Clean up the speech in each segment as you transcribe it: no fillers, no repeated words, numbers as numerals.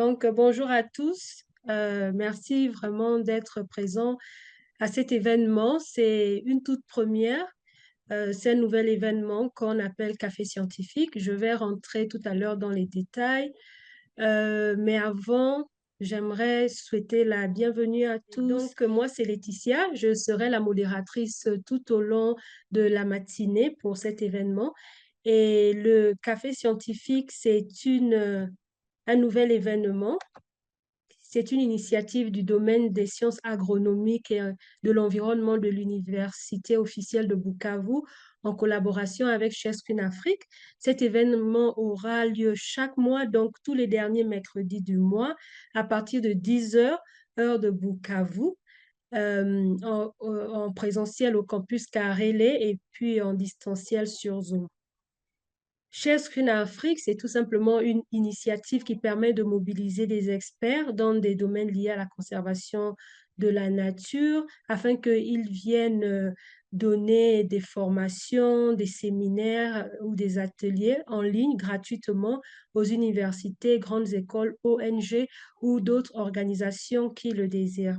Donc, bonjour à tous. Merci vraiment d'être présents à cet événement. C'est une toute première. C'est un nouvel événement qu'on appelle Café scientifique. Je vais rentrer tout à l'heure dans les détails. Mais avant, j'aimerais souhaiter la bienvenue à tous. Donc, moi, c'est Laetitia. Je serai la modératrice tout au long de la matinée pour cet événement. Et le Café scientifique, un nouvel événement. C'est une initiative du domaine des sciences agronomiques et de l'environnement de l'Université officielle de Bukavu en collaboration avec Chef Screen Afrique. Cet événement aura lieu chaque mois, donc tous les derniers mercredis du mois, à partir de 10 heures, heure de Bukavu, en présentiel au campus Karélé et puis en distanciel sur Zoom. Chef Screen Afrique, c'est tout simplement une initiative qui permet de mobiliser des experts dans des domaines liés à la conservation de la nature afin qu'ils viennent donner des formations, des séminaires ou des ateliers en ligne gratuitement aux universités, grandes écoles, ONG ou d'autres organisations qui le désirent.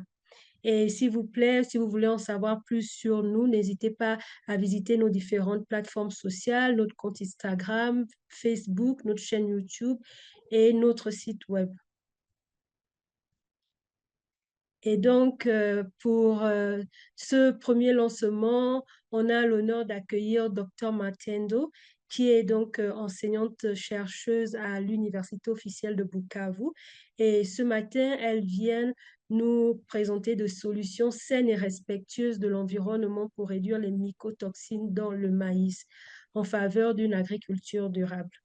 Et s'il vous plaît, si vous voulez en savoir plus sur nous, n'hésitez pas à visiter nos différentes plateformes sociales, notre compte Instagram, Facebook, notre chaîne YouTube et notre site web. Et donc, pour ce premier lancement, on a l'honneur d'accueillir Dr Matendo, qui est donc enseignante-chercheuse à l'Université officielle de Bukavu. Et ce matin, elle vient nous présenter des solutions saines et respectueuses de l'environnement pour réduire les mycotoxines dans le maïs en faveur d'une agriculture durable.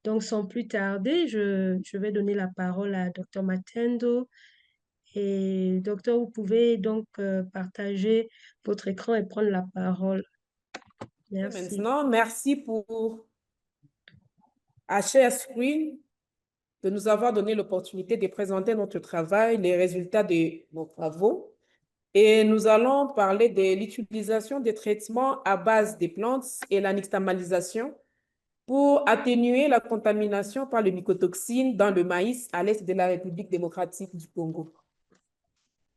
Donc, sans plus tarder, je vais donner la parole à Dr Matendo. Et docteur, vous pouvez donc partager votre écran et prendre la parole. Merci. Maintenant, merci pour HR Screen de nous avoir donné l'opportunité de présenter notre travail, les résultats de nos travaux. Et nous allons parler de l'utilisation des traitements à base des plantes et la nixtamalisation pour atténuer la contamination par les mycotoxines dans le maïs à l'est de la République démocratique du Congo.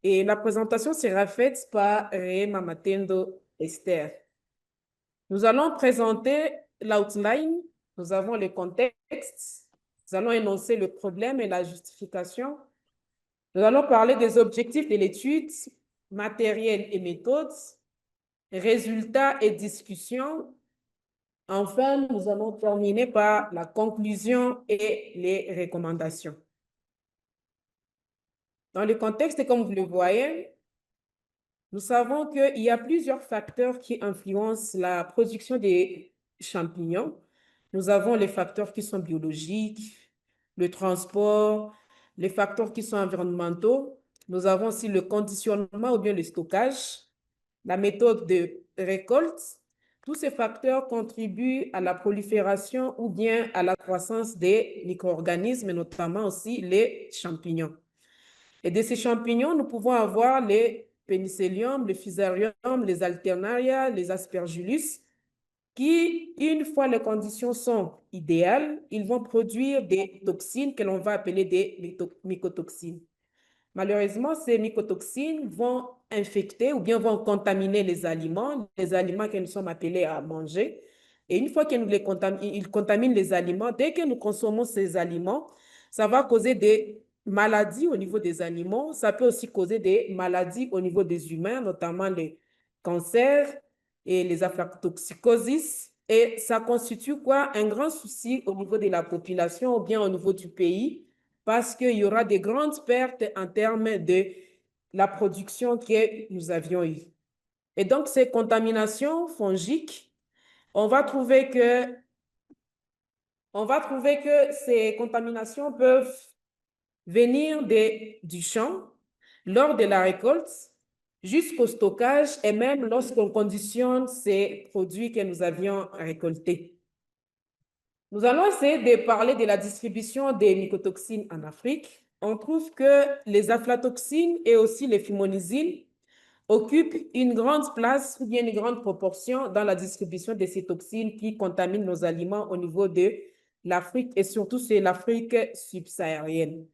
Et la présentation sera faite par Rema Matendo Esther. Nous allons présenter l'outline, nous avons le contexte, nous allons énoncer le problème et la justification. Nous allons parler des objectifs de l'étude, matériel et méthodes, résultats et discussions. Enfin, nous allons terminer par la conclusion et les recommandations. Dans le contexte, comme vous le voyez, nous savons qu'il y a plusieurs facteurs qui influencent la production des champignons. Nous avons les facteurs qui sont biologiques, le transport, les facteurs qui sont environnementaux. Nous avons aussi le conditionnement ou bien le stockage, la méthode de récolte. Tous ces facteurs contribuent à la prolifération ou bien à la croissance des micro-organismes, notamment aussi les champignons. Et de ces champignons, nous pouvons avoir les pénicillium, le fusarium, les alternaria, les aspergillus, qui, une fois les conditions sont idéales, ils vont produire des toxines que l'on va appeler des mycotoxines. Malheureusement, ces mycotoxines vont infecter ou bien vont contaminer les aliments que nous sommes appelés à manger. Et une fois qu'ils contaminent les aliments, dès que nous consommons ces aliments, ça va causer des maladies au niveau des animaux. Ça peut aussi causer des maladies au niveau des humains, notamment les cancers et les aflatoxicosis. Et ça constitue quoi? Un grand souci au niveau de la population ou bien au niveau du pays, parce qu'il y aura des grandes pertes en termes de la production que nous avions eue. Et donc, ces contaminations fongiques, on va trouver que ces contaminations peuvent venir du champ lors de la récolte jusqu'au stockage et même lorsqu'on conditionne ces produits que nous avions récoltés. Nous allons essayer de parler de la distribution des mycotoxines en Afrique. On trouve que les aflatoxines et aussi les fumonisyls occupent une grande place ou bien une grande proportion dans la distribution de ces toxines qui contaminent nos aliments au niveau de l'Afrique et surtout c'est l'Afrique subsaharienne.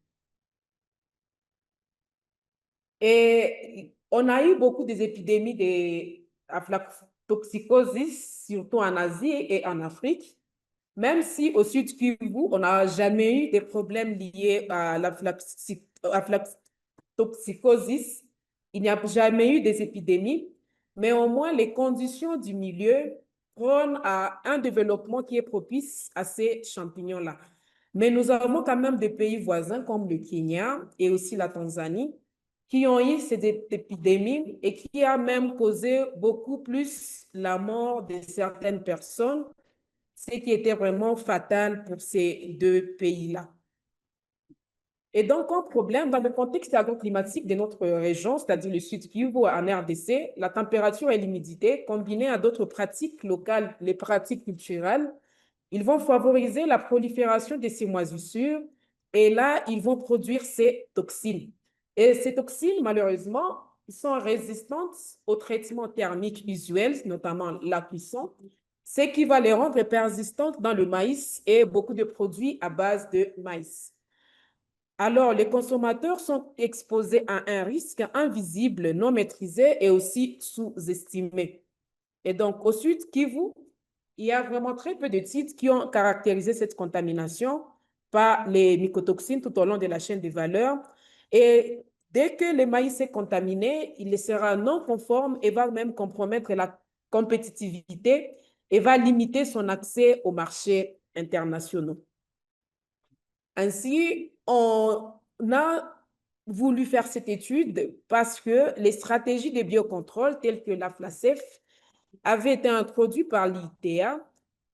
Et on a eu beaucoup des épidémies d'aflatoxicosis, surtout en Asie et en Afrique. Même si au Sud Kivu, on n'a jamais eu des problèmes liés à l'aflatoxicosis, il n'y a jamais eu des épidémies, mais au moins les conditions du milieu prônent à un développement qui est propice à ces champignons-là. Mais nous avons quand même des pays voisins comme le Kenya et aussi la Tanzanie qui ont eu cette épidémie et qui a même causé beaucoup plus la mort de certaines personnes, ce qui était vraiment fatal pour ces deux pays-là. Et donc, un problème dans le contexte agroclimatique de notre région, c'est-à-dire le Sud Kivu en RDC, la température et l'humidité, combinées à d'autres pratiques locales, les pratiques culturelles, ils vont favoriser la prolifération de ces moisissures et là, ils vont produire ces toxines. Et ces toxines, malheureusement, sont résistantes aux traitements thermiques usuels, notamment la cuisson, ce qui va les rendre persistantes dans le maïs et beaucoup de produits à base de maïs. Alors, les consommateurs sont exposés à un risque invisible, non maîtrisé et aussi sous-estimé. Et donc, au Sud Kivu, il y a vraiment très peu d'études qui ont caractérisé cette contamination par les mycotoxines tout au long de la chaîne de valeur. Et dès que le maïs est contaminé, il sera non conforme et va même compromettre la compétitivité et va limiter son accès aux marchés internationaux. Ainsi, on a voulu faire cette étude parce que les stratégies de biocontrôle telles que la FLACEF avaient été introduites par l'ITA.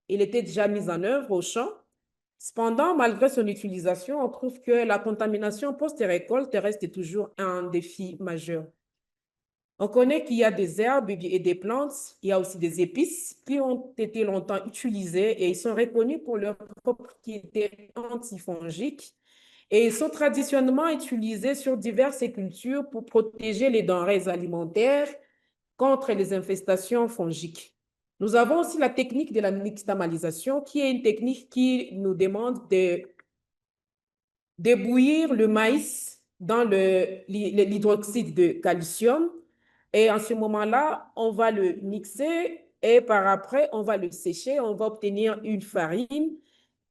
Il était déjà mis en œuvre au champ. Cependant, malgré son utilisation, on trouve que la contamination post-récolte reste toujours un défi majeur. On connaît qu'il y a des herbes et des plantes, il y a aussi des épices qui ont été longtemps utilisées et ils sont reconnus pour leurs propriétés antifongiques et ils sont traditionnellement utilisés sur diverses cultures pour protéger les denrées alimentaires contre les infestations fongiques. Nous avons aussi la technique de la nixtamalisation qui est une technique qui nous demande de débouillir le maïs dans l'hydroxyde de calcium. Et en ce moment-là, on va le mixer et par après, on va le sécher. On va obtenir une farine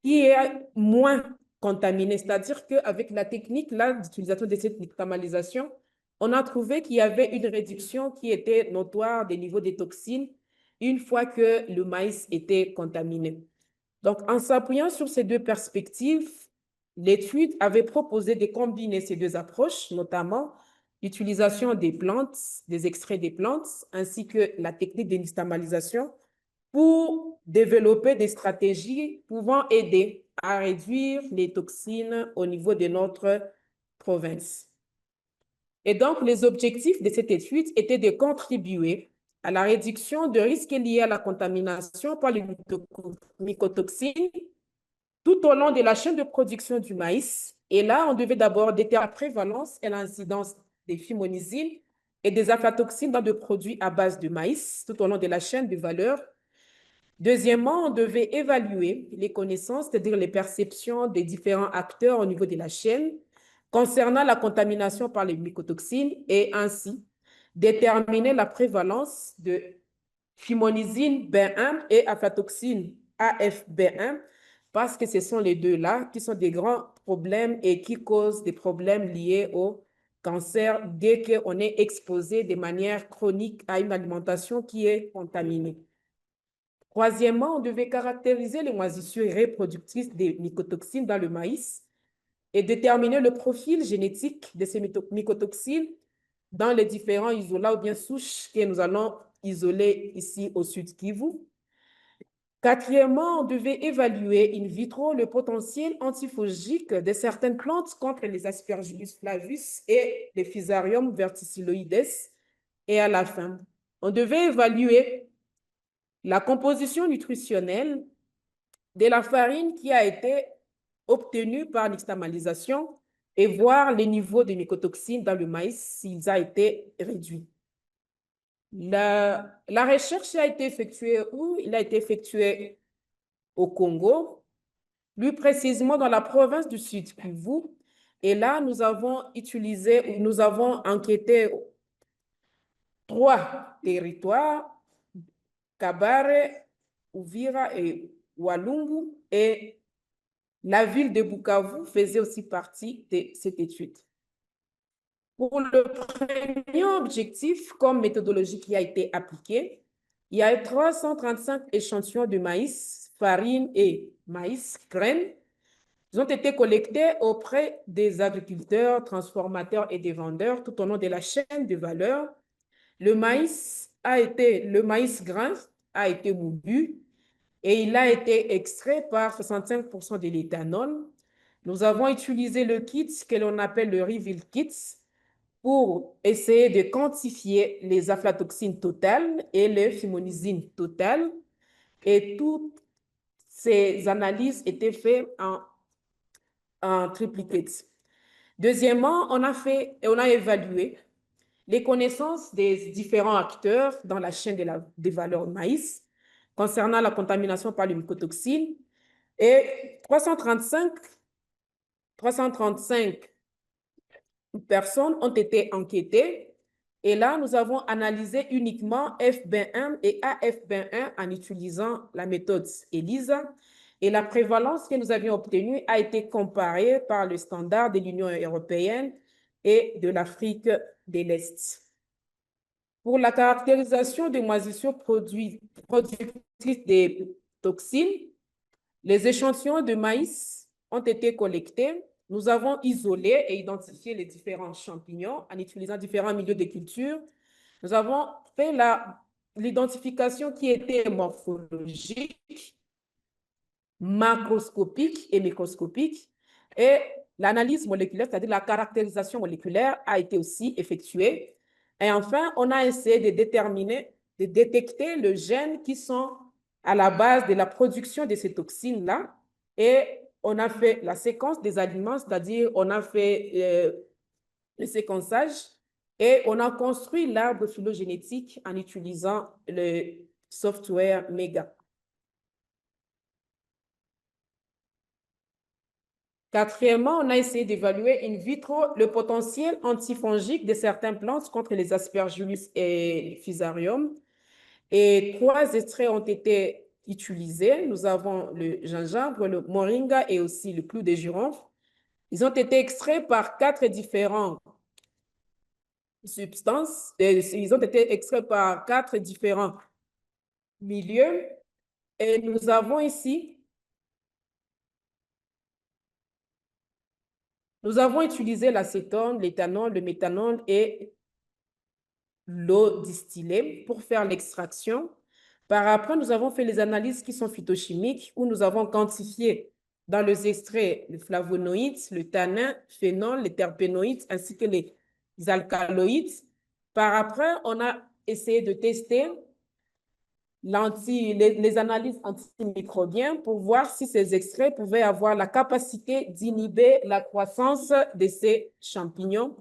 qui est moins contaminée. C'est-à-dire qu'avec la technique d'utilisation de cette nixtamalisation, on a trouvé qu'il y avait une réduction qui était notoire des niveaux de toxines une fois que le maïs était contaminé. Donc, en s'appuyant sur ces deux perspectives, l'étude avait proposé de combiner ces deux approches, notamment l'utilisation des plantes, des extraits des plantes, ainsi que la technique de nixtamalisation pour développer des stratégies pouvant aider à réduire les toxines au niveau de notre province. Et donc, les objectifs de cette étude étaient de contribuer à la réduction de risques liés à la contamination par les mycotoxines tout au long de la chaîne de production du maïs. Et là, on devait d'abord déterminer la prévalence et l'incidence des phymonizines et des aflatoxines dans des produits à base de maïs tout au long de la chaîne de valeur. Deuxièmement, on devait évaluer les connaissances, c'est-à-dire les perceptions des différents acteurs au niveau de la chaîne concernant la contamination par les mycotoxines et ainsi déterminer la prévalence de phymonizine B1 et aflatoxine AFB1 parce que ce sont les deux-là qui sont des grands problèmes et qui causent des problèmes liés au cancer dès qu'on est exposé de manière chronique à une alimentation qui est contaminée. Troisièmement, on devait caractériser les moisissures reproductrices des mycotoxines dans le maïs et déterminer le profil génétique de ces mycotoxines dans les différents isolats ou bien souches que nous allons isoler ici au Sud Kivu. Quatrièmement, on devait évaluer in vitro le potentiel antifongique de certaines plantes contre les Aspergillus flavus et les Fusarium verticilloides. Et à la fin, on devait évaluer la composition nutritionnelle de la farine qui a été obtenue par nixtamalisation et voir les niveaux de mycotoxines dans le maïs s'ils ont été réduits. La recherche a été effectuée où? Il a été effectué au Congo, plus précisément dans la province du Sud Kivu, Et là, nous avons enquêté 3 territoires, Kabare, Uvira et Walungu, et la ville de Bukavu faisait aussi partie de cette étude. Pour le premier objectif, comme méthodologie qui a été appliquée, il y a 335 échantillons de maïs, farine et maïs, graines. Ils ont été collectés auprès des agriculteurs, transformateurs et des vendeurs tout au long de la chaîne de valeur. Le maïs grain a été moulu et il a été extrait par 65% de l'éthanol. Nous avons utilisé le kit que l'on appelle le Reveal Kit pour essayer de quantifier les aflatoxines totales et les fumonysine totales. Et toutes ces analyses étaient faites en triplicate. Deuxièmement, on a évalué les connaissances des différents acteurs dans la chaîne des valeurs maïs concernant la contamination par les mycotoxines. Et 335 personnes ont été enquêtées. Et là, nous avons analysé uniquement FB1 et AFB1 en utilisant la méthode ELISA. Et la prévalence que nous avions obtenue a été comparée par le standard de l'Union européenne et de l'Afrique de l'Est. Pour la caractérisation des moisissures productrices des toxines, les échantillons de maïs ont été collectés. Nous avons isolé et identifié les différents champignons en utilisant différents milieux de culture. Nous avons fait l'identification qui était morphologique, macroscopique et microscopique. Et l'analyse moléculaire, c'est-à-dire la caractérisation moléculaire, a été aussi effectuée. Et enfin, on a essayé de détecter les gènes qui sont à la base de la production de ces toxines-là. Et on a fait la séquence des aliments, c'est-à-dire on a fait le séquençage et on a construit l'arbre phylogénétique en utilisant le software MEGA. Quatrièmement, on a essayé d'évaluer in vitro le potentiel antifongique de certaines plantes contre les aspergillus et les fusarium. Et 3 extraits ont été utilisés. Nous avons le gingembre, le moringa et aussi le clou de girofle. Ils ont été extraits par 4 différentes substances. Ils ont été extraits par 4 différents milieux. Et nous avons ici nous avons utilisé l'acétone, l'éthanol, le méthanol et l'eau distillée pour faire l'extraction. Par après, nous avons fait les analyses qui sont phytochimiques où nous avons quantifié dans les extraits le flavonoïdes, le tanin, phénol, les terpénoïdes ainsi que les alcaloïdes. Par après, on a essayé de tester les analyses antimicrobiennes pour voir si ces extraits pouvaient avoir la capacité d'inhiber la croissance de ces champignons.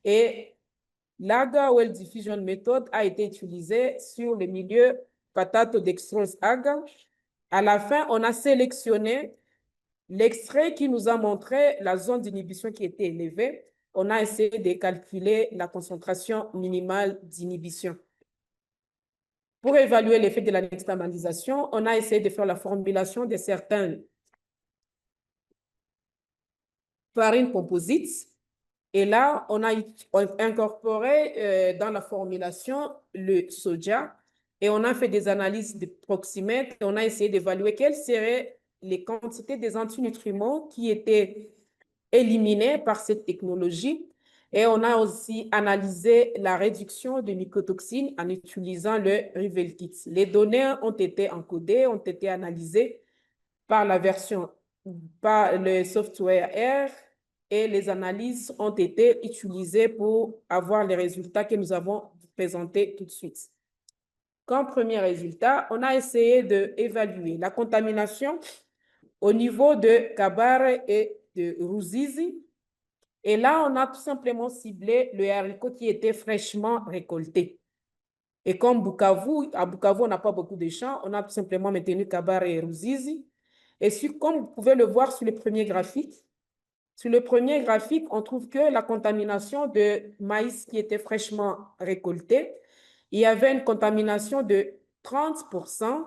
Et l'Agar Well Diffusion Method a été utilisée sur le milieu patatodextrose agar. À la fin, on a sélectionné l'extrait qui nous a montré la zone d'inhibition qui était élevée. On a essayé de calculer la concentration minimale d'inhibition. Pour évaluer l'effet de la nixtamalisation, on a essayé de faire la formulation de certaines farines composites. Et là, on a incorporé dans la formulation le soja et on a fait des analyses de proximètre et on a essayé d'évaluer quelles seraient les quantités des antinutriments qui étaient éliminés par cette technologie. Et on a aussi analysé la réduction de mycotoxines en utilisant le Reveal Kit. Les données ont été encodées, ont été analysées par le software R et les analyses ont été utilisées pour avoir les résultats que nous avons présentés tout de suite. Comme premier résultat, on a essayé d'évaluer la contamination au niveau de Kabare et de Ruzizi. Et là, on a tout simplement ciblé le haricot qui était fraîchement récolté. Et comme à Bukavu, on n'a pas beaucoup de champs, on a tout simplement maintenu Kabare et Ruzizi. Et comme vous pouvez le voir sur le premier graphique, Sur le premier graphique, on trouve que la contamination de maïs qui était fraîchement récolté, il y avait une contamination de 30%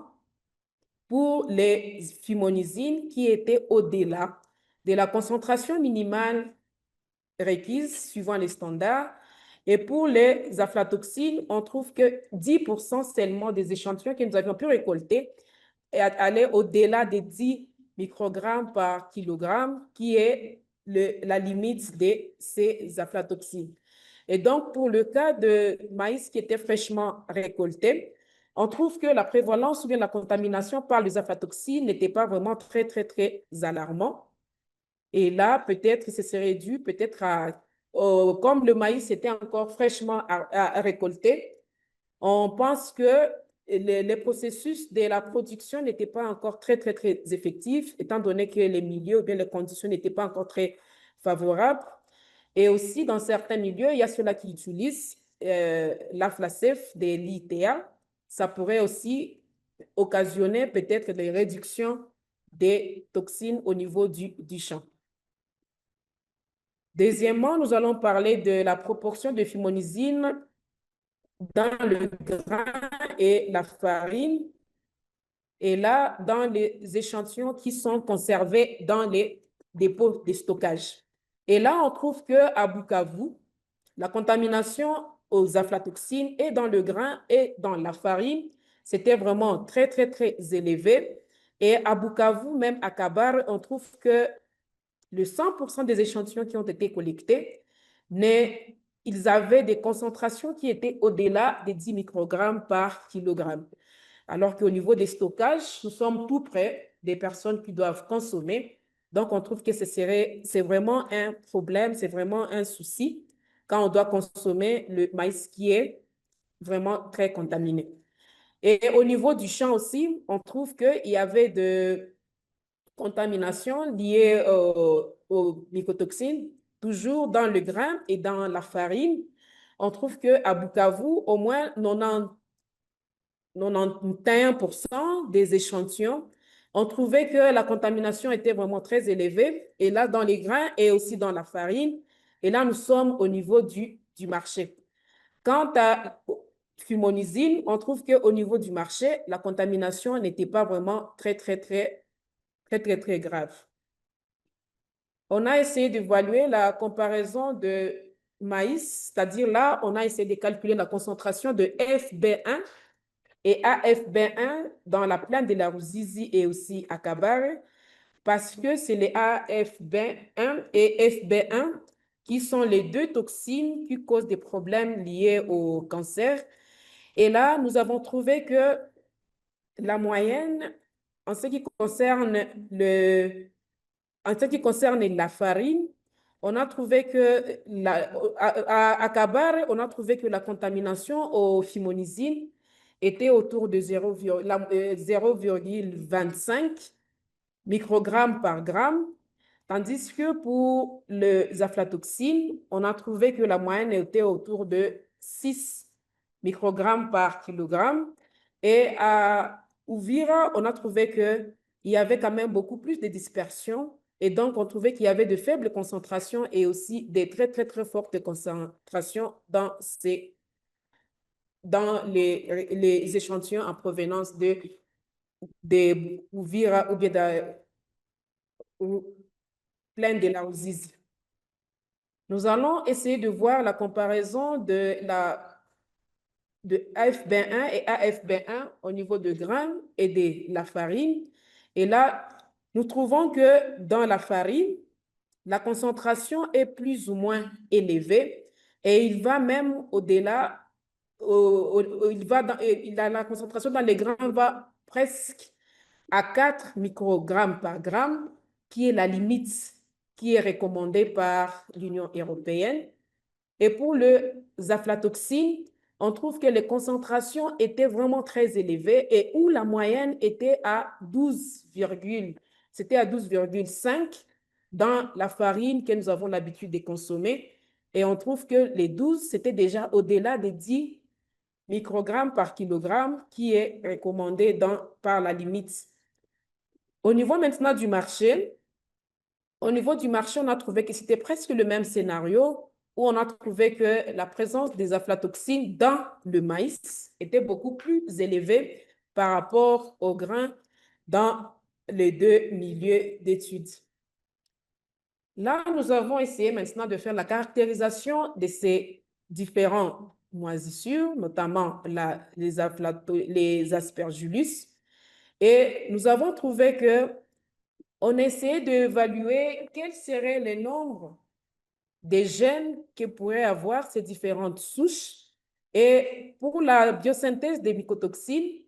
pour les fumonysines qui étaient au-delà de la concentration minimale requise suivant les standards. Et pour les aflatoxines, on trouve que 10% seulement des échantillons que nous avions pu récolter allaient au-delà des 10 microgrammes par kilogramme, qui est la limite de ces aflatoxines. Et donc, pour le cas de maïs qui était fraîchement récolté, on trouve que la prévalence ou bien la contamination par les aflatoxines n'était pas vraiment très, très, très alarmant. Et là, peut-être que ce serait dû peut-être à, comme le maïs était encore fraîchement à récolter, on pense que les processus de la production n'étaient pas encore très, très, très effectifs, étant donné que les milieux ou bien les conditions n'étaient pas encore très favorables. Et aussi, dans certains milieux, il y a ceux-là qui utilisent l'aflacef des l'ITA. Ça pourrait aussi occasionner peut-être des réductions des toxines au niveau du champ. Deuxièmement, nous allons parler de la proportion de fumonysine dans le grain et la farine, et là, dans les échantillons qui sont conservés dans les dépôts de stockage. Et là, on trouve qu'à Bukavu, la contamination aux aflatoxines et dans le grain et dans la farine, c'était vraiment très, très, très élevé. Et à Bukavu, même à Kabar, on trouve que le 100% des échantillons qui ont été collectés, ils avaient des concentrations qui étaient au-delà des 10 microgrammes par kilogramme. Alors qu'au niveau des stockages, nous sommes tout près des personnes qui doivent consommer. Donc, on trouve que c'est vraiment un problème, c'est vraiment un souci quand on doit consommer le maïs qui est vraiment très contaminé. Et au niveau du champ aussi, on trouve qu'il y avait de contamination liée aux mycotoxines, toujours dans le grain et dans la farine. On trouve qu'à Bukavu, au moins 91% des échantillons ont trouvé que la contamination était vraiment très élevée, et là, dans les grains et aussi dans la farine. Et là, nous sommes au niveau du marché. Quant à fumonysine, on trouve qu'au niveau du marché, la contamination n'était pas vraiment très, très, très, très, très, très grave. On a essayé d'évaluer la comparaison de maïs, c'est-à-dire là, on a essayé de calculer la concentration de FB1 et AFB1 dans la plaine de la Ruzizi et aussi à Kabare, parce que c'est les AFB1 et FB1 qui sont les deux toxines qui causent des problèmes liés au cancer. Et là, nous avons trouvé que la moyenne, en ce qui concerne la farine, on a trouvé que à Kabare, on a trouvé que la contamination aux fumonysines était autour de 0,25 microgrammes par gramme, tandis que pour les aflatoxines, on a trouvé que la moyenne était autour de 6 microgrammes par kilogramme. Et à Uvira, on a trouvé qu'il y avait quand même beaucoup plus de dispersion. Et donc, on trouvait qu'il y avait de faibles concentrations et aussi des très, très, très fortes concentrations dans les échantillons en provenance de Uvira ou bien plein de la Ruzizi. Nous allons essayer de voir la comparaison de AFB1 et AFB1 au niveau de grains et de la farine. Et là, nous trouvons que dans la farine, la concentration est plus ou moins élevée et il va même au-delà, la concentration dans les grains va presque à 4 microgrammes par gramme, qui est la limite qui est recommandée par l'Union européenne. Et pour les aflatoxines, on trouve que les concentrations étaient vraiment très élevées et où la moyenne était à 12,5 dans la farine que nous avons l'habitude de consommer. Et on trouve que les 12, c'était déjà au-delà des 10 microgrammes par kilogramme qui est recommandé par la limite. Au niveau maintenant du marché, au niveau du marché, on a trouvé que c'était presque le même scénario où on a trouvé que la présence des aflatoxines dans le maïs était beaucoup plus élevée par rapport au grain dans les deux milieux d'études. Là, nous avons essayé maintenant de faire la caractérisation de ces différents moisissures, notamment les aspergillus. Et nous avons trouvé que on essayait d'évaluer quel serait le nombre des gènes que pourraient avoir ces différentes souches. Et pour la biosynthèse des mycotoxines,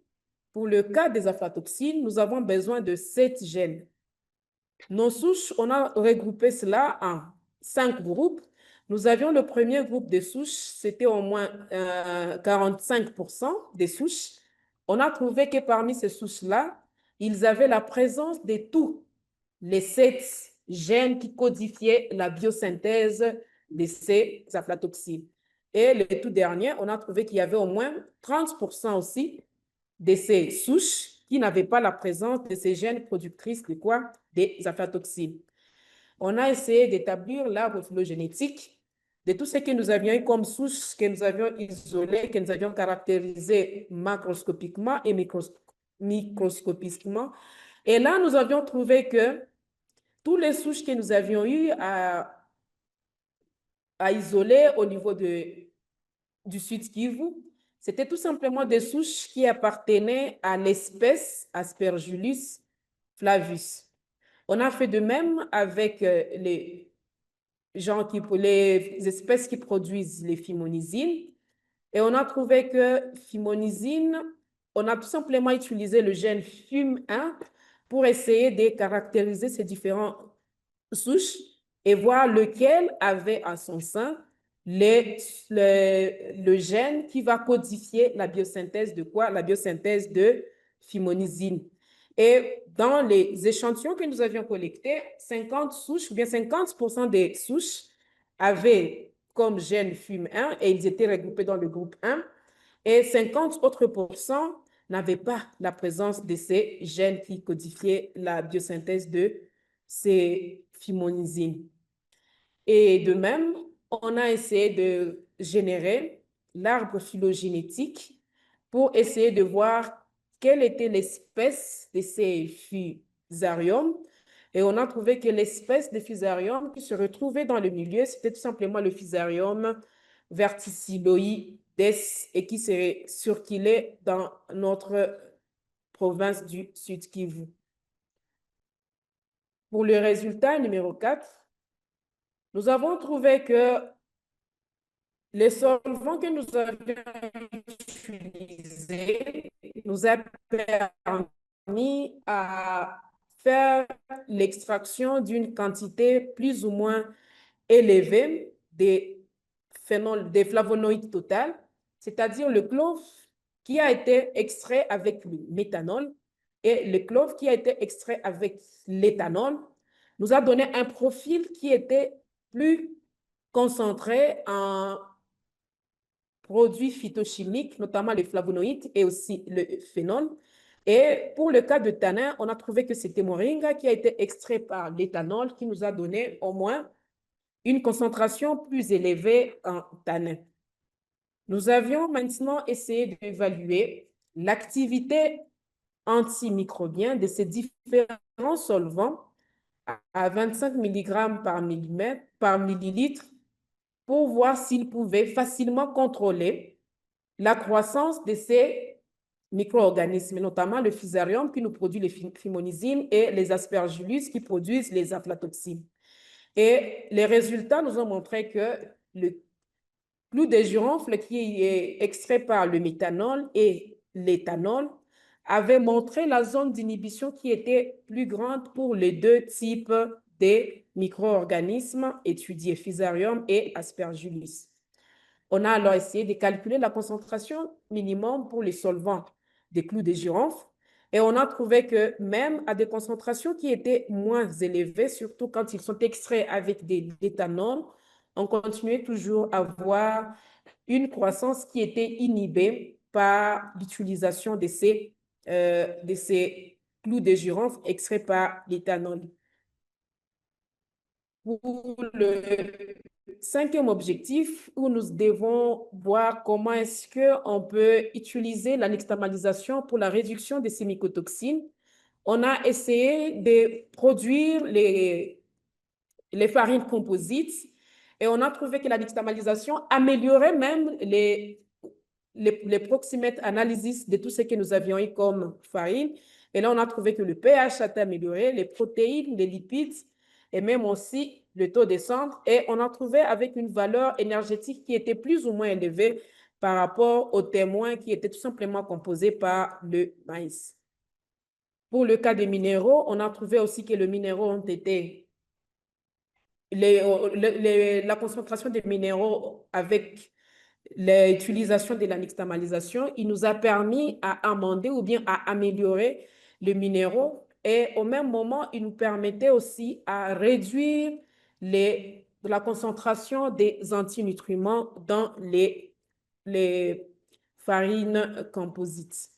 pour le cas des aflatoxines, nous avons besoin de 7 gènes. Nos souches, on a regroupé cela en 5 groupes. Nous avions le premier groupe de souches, c'était au moins 45% des souches. On a trouvé que parmi ces souches-là, ils avaient la présence de tous les 7 gènes qui codifiaient la biosynthèse de ces aflatoxines. Et le tout dernier, on a trouvé qu'il y avait au moins 30% aussi de ces souches qui n'avaient pas la présence de ces gènes productrices de quoi? Des aflatoxines. On a essayé d'établir l'arbre phylogénétique de tout ce que nous avions eu comme souches, que nous avions isolées, que nous avions caractérisées macroscopiquement et microscopiquement. Et là, nous avions trouvé que toutes les souches que nous avions eues à isoler au niveau du Sud Kivu, c'était tout simplement des souches qui appartenaient à l'espèce Aspergillus flavus. On a fait de même avec les espèces qui produisent les phymonizines. Et on a trouvé que phymonizine, on a tout simplement utilisé le gène FUM1 pour essayer de caractériser ces différentes souches et voir lequel avait à son sein le gène qui va codifier la biosynthèse de quoi? La biosynthèse de phymonizine. Et dans les échantillons que nous avions collectés, 50 souches, ou bien 50% des souches avaient comme gène FUM1 et ils étaient regroupés dans le groupe 1 et 50 autres pourcents n'avaient pas la présence de ces gènes qui codifiaient la biosynthèse de ces phymonizines. Et de même, on a essayé de générer l'arbre phylogénétique pour essayer de voir quelle était l'espèce de ces fusariums. Et on a trouvé que l'espèce de fusarium qui se retrouvait dans le milieu, c'était tout simplement le fusarium verticilloides et qui serait circulé dans notre province du Sud Kivu. Pour le résultat numéro 4, nous avons trouvé que les solvants que nous avions utilisés nous a permis à faire l'extraction d'une quantité plus ou moins élevée des flavonoïdes total, c'est-à-dire le clove qui a été extrait avec le méthanol et le clove qui a été extrait avec l'éthanol, nous a donné un profil qui était plus concentré en produits phytochimiques, notamment les flavonoïdes et aussi le phénol. Et pour le cas de tanin, on a trouvé que c'était moringa qui a été extrait par l'éthanol qui nous a donné au moins une concentration plus élevée en tanin. Nous avions maintenant essayé d'évaluer l'activité antimicrobienne de ces différents solvants à 25 mg par millilitre pour voir s'ils pouvaient facilement contrôler la croissance de ces micro-organismes, notamment le fusarium qui nous produit les phymonizines et les aspergillus qui produisent les aflatoxines. Et les résultats nous ont montré que le clou de girofle qui est extrait par le méthanol et l'éthanol avait montré la zone d'inhibition qui était plus grande pour les deux types de micro-organismes étudiés, Fusarium et Aspergillus. On a alors essayé de calculer la concentration minimum pour les solvants des clous de girofle et on a trouvé que même à des concentrations qui étaient moins élevées, surtout quand ils sont extraits avec de l'éthanol, on continuait toujours à avoir une croissance qui était inhibée par l'utilisation de ces clous de girofle extraits par l'éthanol. pour le cinquième objectif, où nous devons voir comment est-ce qu'on peut utiliser la nixtamalisation pour la réduction des ces mycotoxines. On a essayé de produire les farines composites et on a trouvé que la nixtamalisation améliorait même les proximètres analysis de tout ce que nous avions eu comme farine. Et là, on a trouvé que le pH a été amélioré, les protéines, les lipides et même aussi le taux de cendres. Et on a trouvé avec une valeur énergétique qui était plus ou moins élevée par rapport aux témoins qui étaient tout simplement composés par le maïs. Pour le cas des minéraux, on a trouvé aussi que les minéraux ont été la concentration des minéraux avec l'utilisation de la nixtamalisation, il nous a permis à amender ou bien à améliorer le minéraux et au même moment, il nous permettait aussi à réduire la concentration des antinutriments dans les farines composites.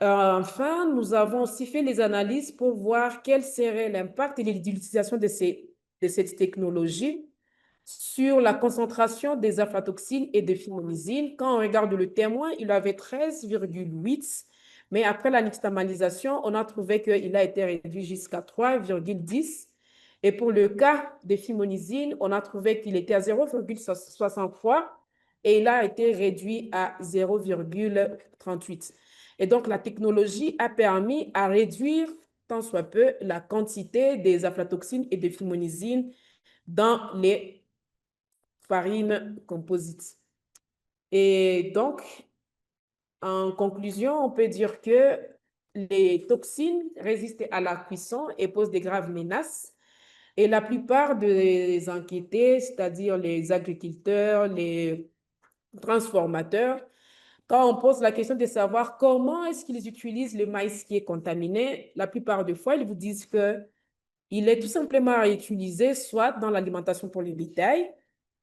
Enfin, nous avons aussi fait les analyses pour voir quel serait l'impact et l'utilisation de cette technologie sur la concentration des aflatoxines et des fumonisin. Quand on regarde le témoin, il avait 13,8, mais après la nixtamalisation, on a trouvé qu'il a été réduit jusqu'à 3,10. Et pour le cas des fumonisin, on a trouvé qu'il était à 0,63 et il a été réduit à 0,38. Et donc, la technologie a permis à réduire tant soit peu la quantité des aflatoxines et des fumonisin dans les farines composites. Et donc, en conclusion, on peut dire que les toxines résistent à la cuisson et posent des graves menaces. Et la plupart des enquêtés, c'est-à-dire les agriculteurs, les transformateurs, quand on pose la question de savoir comment est-ce qu'ils utilisent le maïs qui est contaminé, la plupart des fois, ils vous disent que il est tout simplement réutilisé soit dans l'alimentation pour les bétails,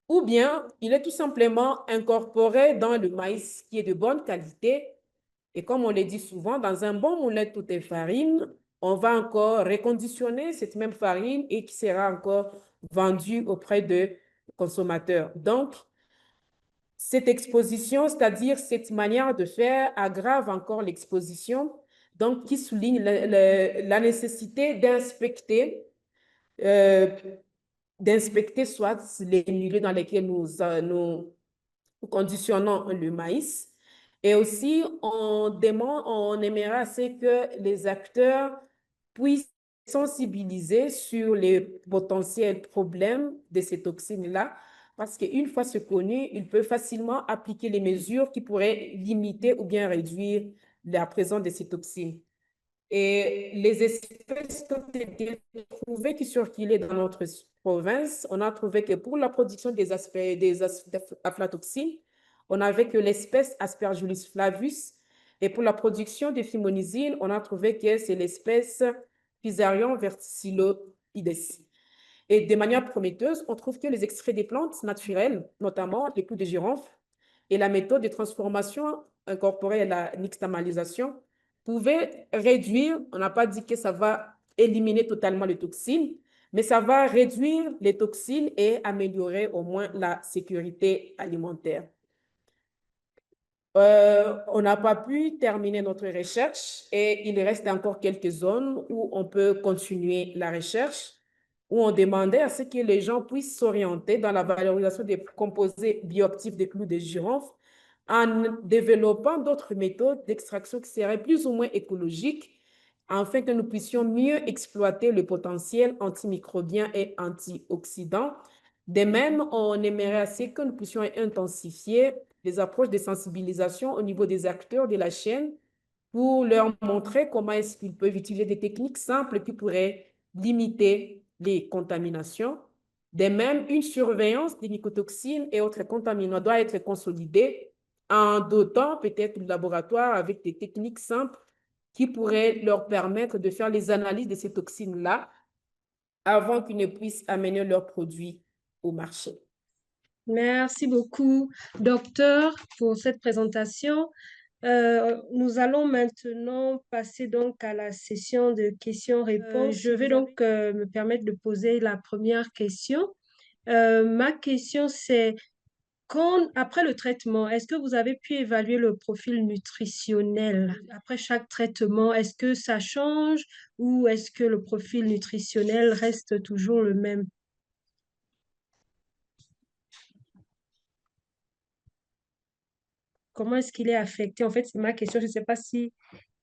ou bien il est tout simplement incorporé dans le maïs qui est de bonne qualité. Et comme on le dit souvent, dans un bon moulin tout est farine, on va encore reconditionner cette même farine et qui sera encore vendue auprès de consommateurs. Donc, cette exposition, c'est-à-dire cette manière de faire, aggrave encore l'exposition, donc qui souligne la nécessité euh, d'inspecter soit les milieux dans lesquels nous conditionnons le maïs. Et aussi, on aimerait assez que les acteurs puissent sensibiliser sur les potentiels problèmes de ces toxines-là, parce qu'une fois ce connu, ils peuvent facilement appliquer les mesures qui pourraient limiter ou bien réduire la présence de ces toxines. Et les espèces qui ont été trouvées qui circulaient dans notre province, on a trouvé que pour la production des aflatoxines, on avait que l'espèce Aspergillus flavus. Et pour la production des fumonisin, on a trouvé que c'est l'espèce Fusarium verticilloides. Et de manière prometteuse, on trouve que les extraits des plantes naturelles, notamment les clous de girofle, et la méthode de transformation incorporée à la nixtamalisation, pouvaient réduire, on n'a pas dit que ça va éliminer totalement les toxines, mais ça va réduire les toxines et améliorer au moins la sécurité alimentaire. On n'a pas pu terminer notre recherche et il reste encore quelques zones où on peut continuer la recherche, où on demandait à ce que les gens puissent s'orienter dans la valorisation des composés bioactifs des clous de girofle en développant d'autres méthodes d'extraction qui seraient plus ou moins écologiques afin que nous puissions mieux exploiter le potentiel antimicrobien et antioxydant. De même, on aimerait assez que nous puissions intensifier les approches de sensibilisation au niveau des acteurs de la chaîne pour leur montrer comment est-ce qu'ils peuvent utiliser des techniques simples qui pourraient limiter les contaminations. De même, une surveillance des mycotoxines et autres contaminants doit être consolidée en dotant peut-être le laboratoire avec des techniques simples qui pourraient leur permettre de faire les analyses de ces toxines-là avant qu'ils ne puissent amener leurs produits au marché. Merci beaucoup, docteur, pour cette présentation. Nous allons maintenant passer donc à la session de questions-réponses. Je vais donc me permettre de poser la première question. Ma question, c'est après le traitement, est-ce que vous avez pu évaluer le profil nutritionnel? Après chaque traitement, est-ce que ça change ou est-ce que le profil nutritionnel reste toujours le même? Comment est-ce qu'il est affecté? En fait, c'est ma question. Je ne sais pas si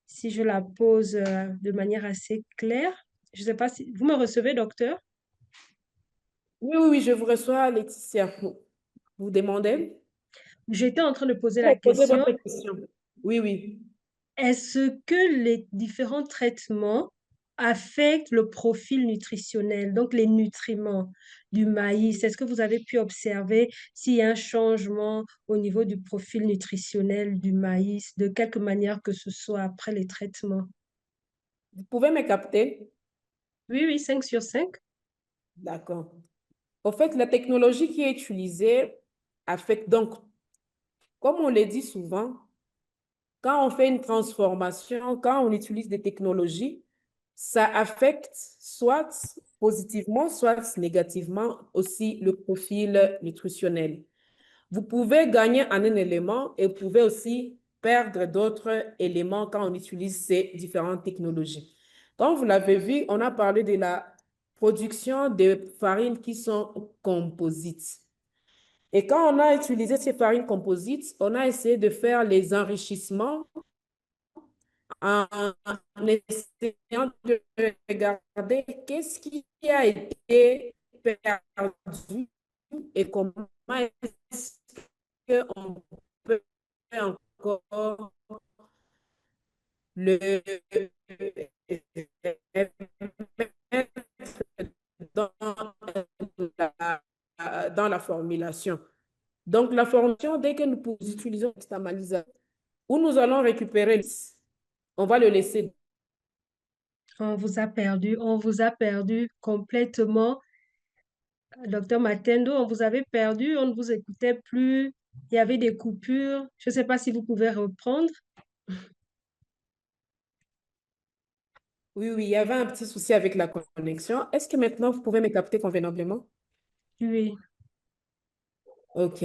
je la pose de manière assez claire. Je ne sais pas si vous me recevez, docteur. Oui, oui, oui, je vous reçois, Laetitia. Vous demandez? J'étais en train de poser la Pour poser question. votre question. Oui, oui. Est-ce que les différents traitements affectent le profil nutritionnel, donc les nutriments du maïs? Est-ce que vous avez pu observer s'il y a un changement au niveau du profil nutritionnel du maïs, de quelque manière que ce soit après les traitements? Vous pouvez me capter? Oui, oui, 5/5. D'accord. Au fait, la technologie qui est utilisée affecte donc, comme on le dit souvent, quand on fait une transformation, quand on utilise des technologies, ça affecte soit positivement, soit négativement aussi le profil nutritionnel. Vous pouvez gagner en un élément et vous pouvez aussi perdre d'autres éléments quand on utilise ces différentes technologies. Comme vous l'avez vu, on a parlé de la production de farines qui sont composites. Et quand on a utilisé ces farines composites, on a essayé de faire les enrichissements en essayant de regarder qu'est-ce qui a été perdu et comment est-ce qu'on peut encore le mettre dans dans la formulation. Donc, la formulation, dès que nous utilisons l'extamalisation, où nous allons récupérer, on va le laisser. On vous a perdu complètement. Docteur Matendo, on vous avait perdu, on ne vous écoutait plus, il y avait des coupures. Je ne sais pas si vous pouvez reprendre. Oui, oui, il y avait un petit souci avec la connexion. Est-ce que maintenant vous pouvez me capter convenablement? Oui. OK.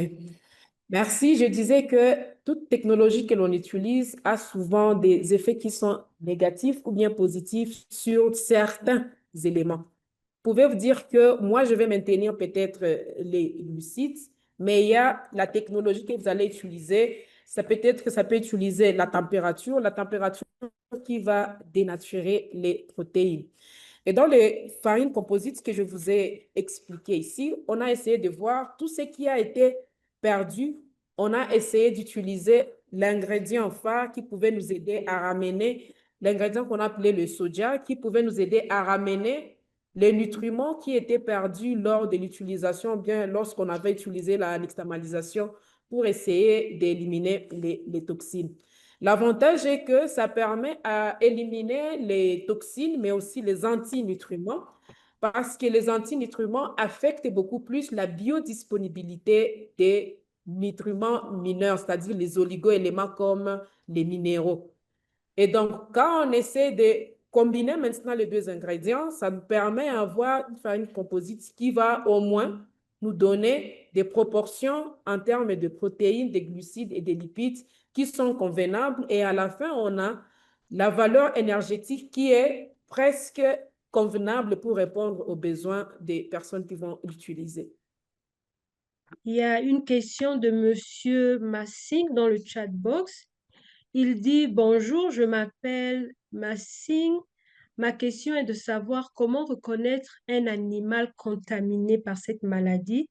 Merci. Je disais que toute technologie que l'on utilise a souvent des effets qui sont négatifs ou bien positifs sur certains éléments. Vous pouvez vous dire que moi, je vais maintenir peut-être les glucides, mais il y a la technologie que vous allez utiliser. Ça peut être que ça peut utiliser la température qui va dénaturer les protéines. Et dans les farines composites que je vous ai expliquées ici, on a essayé de voir tout ce qui a été perdu. On a essayé d'utiliser l'ingrédient phare qui pouvait nous aider à ramener, l'ingrédient qu'on appelait le soja, qui pouvait nous aider à ramener les nutriments qui étaient perdus lors de l'utilisation, bien lorsqu'on avait utilisé la nixtamalisation pour essayer d'éliminer les toxines. L'avantage est que ça permet à éliminer les toxines, mais aussi les antinutriments, parce que les antinutriments affectent beaucoup plus la biodisponibilité des nutriments mineurs, c'est-à-dire les oligo-éléments comme les minéraux. Et donc, quand on essaie de combiner maintenant les deux ingrédients, ça nous permet d'avoir une farine composite qui va au moins nous donner des proportions en termes de protéines, de glucides et de lipides qui sont convenables. Et à la fin, on a la valeur énergétique qui est presque convenable pour répondre aux besoins des personnes qui vont l'utiliser. Il y a une question de Monsieur Massing dans le chat box. Il dit, bonjour, je m'appelle Massing. Ma question est de savoir comment reconnaître un animal contaminé par cette maladie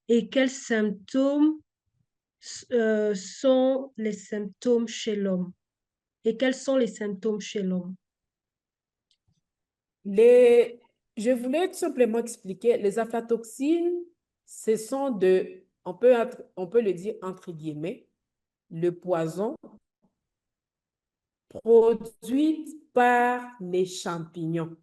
et quels symptômes sont les symptômes chez l'homme. Et quels sont les symptômes chez l'homme? Les... Je voulais tout simplement expliquer, les aflatoxines, ce sont on peut le dire entre guillemets, le poison produit par les champignons.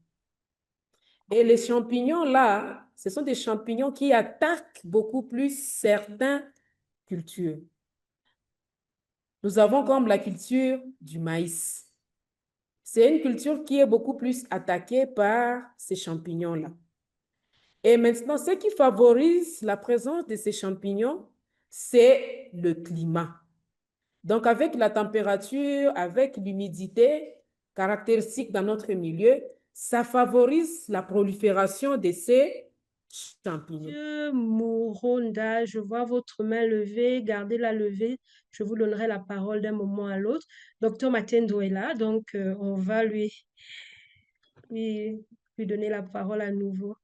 Et les champignons, là, ce sont des champignons qui attaquent beaucoup plus certaines cultures. nous avons comme la culture du maïs. C'est une culture qui est beaucoup plus attaquée par ces champignons-là. Et maintenant, ce qui favorise la présence de ces champignons, c'est le climat. Donc, avec la température, avec l'humidité caractéristique dans notre milieu, ça favorise la prolifération de ces champignons. Monsieur Mouronda, je vois votre main levée. Gardez-la levée. Je vous donnerai la parole d'un moment à l'autre. Docteur Matendo est là, donc on va lui, lui donner la parole à nouveau.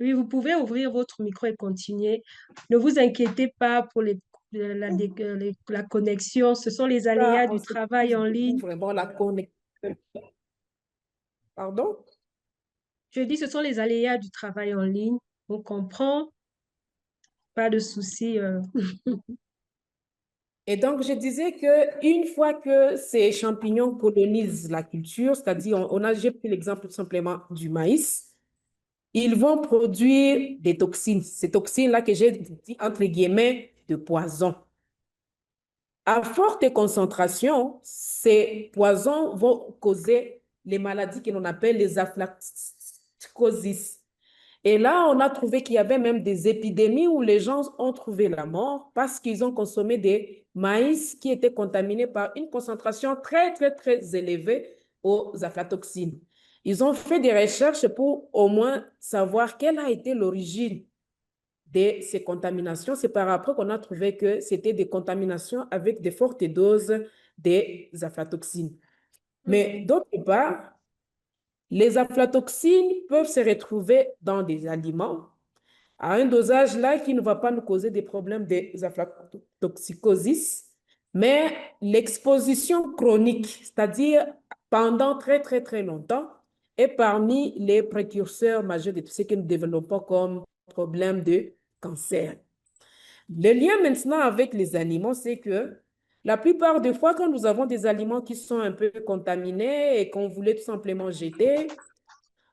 Oui, vous pouvez ouvrir votre micro et continuer. Ne vous inquiétez pas pour la connexion. Ce sont les Là, aléas on du travail s'épuise en beaucoup ligne. vraiment la connexion. Pardon? Je dis, ce sont les aléas du travail en ligne. On comprend, pas de souci. Et donc, je disais qu'une fois que ces champignons colonisent la culture, c'est-à-dire, j'ai pris l'exemple tout simplement du maïs, ils vont produire des toxines. Ces toxines-là que j'ai dit, entre guillemets, de poison. À forte concentration, ces poisons vont causer les maladies que l'on appelle les aflatoxines. Et là, on a trouvé qu'il y avait même des épidémies où les gens ont trouvé la mort parce qu'ils ont consommé des maïs qui étaient contaminés par une concentration très, très, très élevée aux aflatoxines. Ils ont fait des recherches pour au moins savoir quelle a été l'origine de ces contaminations. C'est par après qu'on a trouvé que c'était des contaminations avec de fortes doses des aflatoxines. Mais d'autre part, les aflatoxines peuvent se retrouver dans des aliments à un dosage là qui ne va pas nous causer des problèmes d'aflatoxicosis, mais l'exposition chronique, c'est-à-dire pendant très, très, très longtemps, est parmi les précurseurs majeurs de tout ce que nous développons comme problème de cancer. Le lien maintenant avec les aliments, c'est que la plupart des fois, quand nous avons des aliments qui sont un peu contaminés et qu'on voulait tout simplement jeter,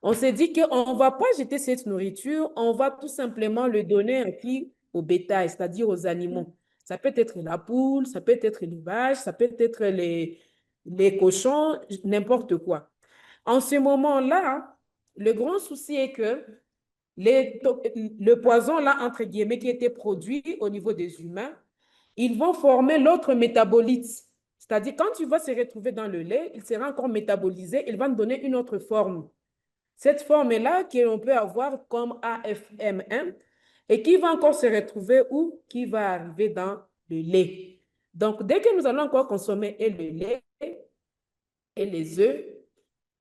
on s'est dit qu'on ne va pas jeter cette nourriture, on va tout simplement le donner un prix au bétail, c'est-à-dire aux animaux. Ça peut être la poule, ça peut être les vaches, ça peut être les cochons, n'importe quoi. En ce moment-là, le grand souci est que le poison, là, entre guillemets, qui était produit au niveau des humains, ils vont former l'autre métabolite. C'est-à-dire, quand tu vas se retrouver dans le lait, il sera encore métabolisé, il va nous donner une autre forme. Cette forme-là, qu'on peut avoir comme AFM1, et qui va encore se retrouver où? Qui va arriver dans le lait. Donc, dès que nous allons encore consommer et le lait, et les œufs,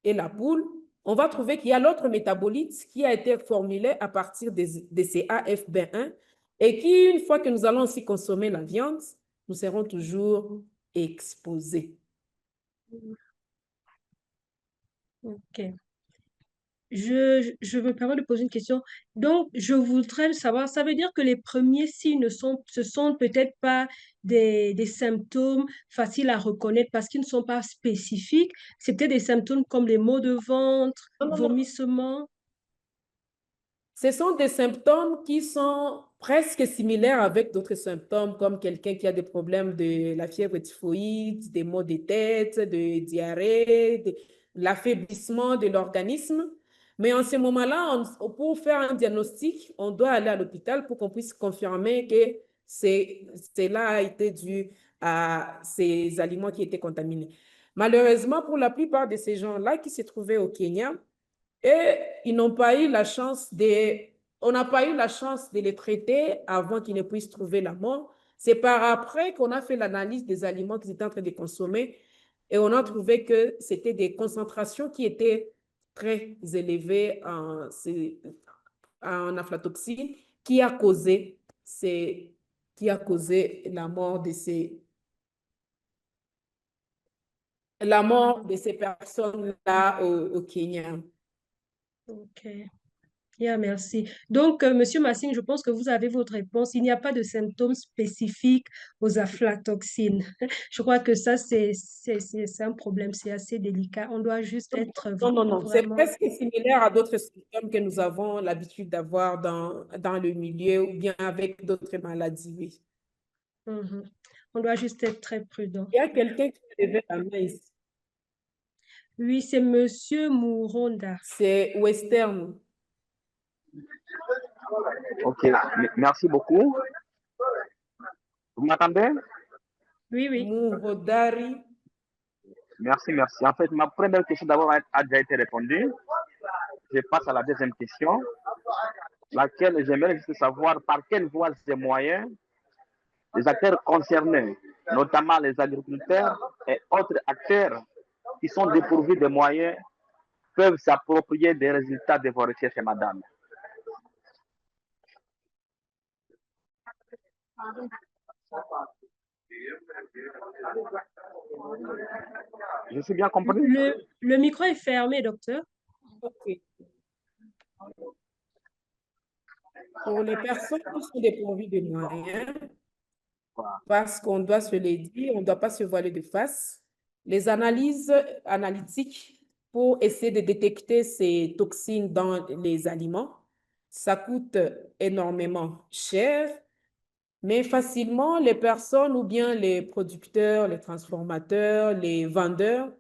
et la poule, on va trouver qu'il y a l'autre métabolite qui a été formulé à partir de ces AFB1 et qui, une fois que nous allons aussi consommer la viande, nous serons toujours exposés. OK. Je me permets de poser une question. Donc, je voudrais savoir, ça veut dire que les premiers signes ce sont peut-être pas des symptômes faciles à reconnaître parce qu'ils ne sont pas spécifiques. C'est peut-être des symptômes comme les maux de ventre, Non, non, non. vomissements. Ce sont des symptômes qui sont presque similaires avec d'autres symptômes, comme quelqu'un qui a des problèmes de la fièvre typhoïde, des maux de tête, de diarrhée, de l'affaiblissement de l'organisme. Mais en ce moment-là, pour faire un diagnostic, on doit aller à l'hôpital pour qu'on puisse confirmer que cela a été dû à ces aliments qui étaient contaminés. Malheureusement, pour la plupart de ces gens-là qui se trouvaient au Kenya, et ils n'ont pas eu la chance on n'a pas eu la chance de les traiter avant qu'ils ne puissent trouver la mort. C'est par après qu'on a fait l'analyse des aliments qu'ils étaient en train de consommer et on a trouvé que c'était des concentrations qui étaient très élevées en aflatoxine qui a causé la mort de ces personnes-là au Kenya. OK. Yeah, merci. Donc, Monsieur Massing, je pense que vous avez votre réponse. Il n'y a pas de symptômes spécifiques aux aflatoxines. Je crois que ça, c'est un problème, c'est assez délicat. On doit juste être Non, non, non. C'est vraiment... presque similaire à d'autres symptômes que nous avons l'habitude d'avoir dans le milieu ou bien avec d'autres maladies, oui. Mhm. On doit juste être très prudent. Il y a quelqu'un qui a levé la main ici. Oui, c'est Monsieur Mouronda. C'est Western. Ok, merci beaucoup. Vous m'entendez? Oui, oui. Mourodari. Merci, merci. En fait, ma première question d'abord a déjà été répondue. Je passe à la deuxième question, laquelle j'aimerais juste savoir par quelles voies et moyens les acteurs concernés, notamment les agriculteurs et autres acteurs qui sont dépourvus de moyens, peuvent s'approprier des résultats de vos recherches, madame. Je suis bien compris? Le micro est fermé, docteur. Ok. Pour les personnes qui sont dépourvues de moyens, parce qu'on doit se le dire, on ne doit pas se voiler de face, les analyses analytiques pour essayer de détecter ces toxines dans les aliments, ça coûte énormément cher, mais facilement, les personnes ou bien les producteurs, les transformateurs, les vendeurs,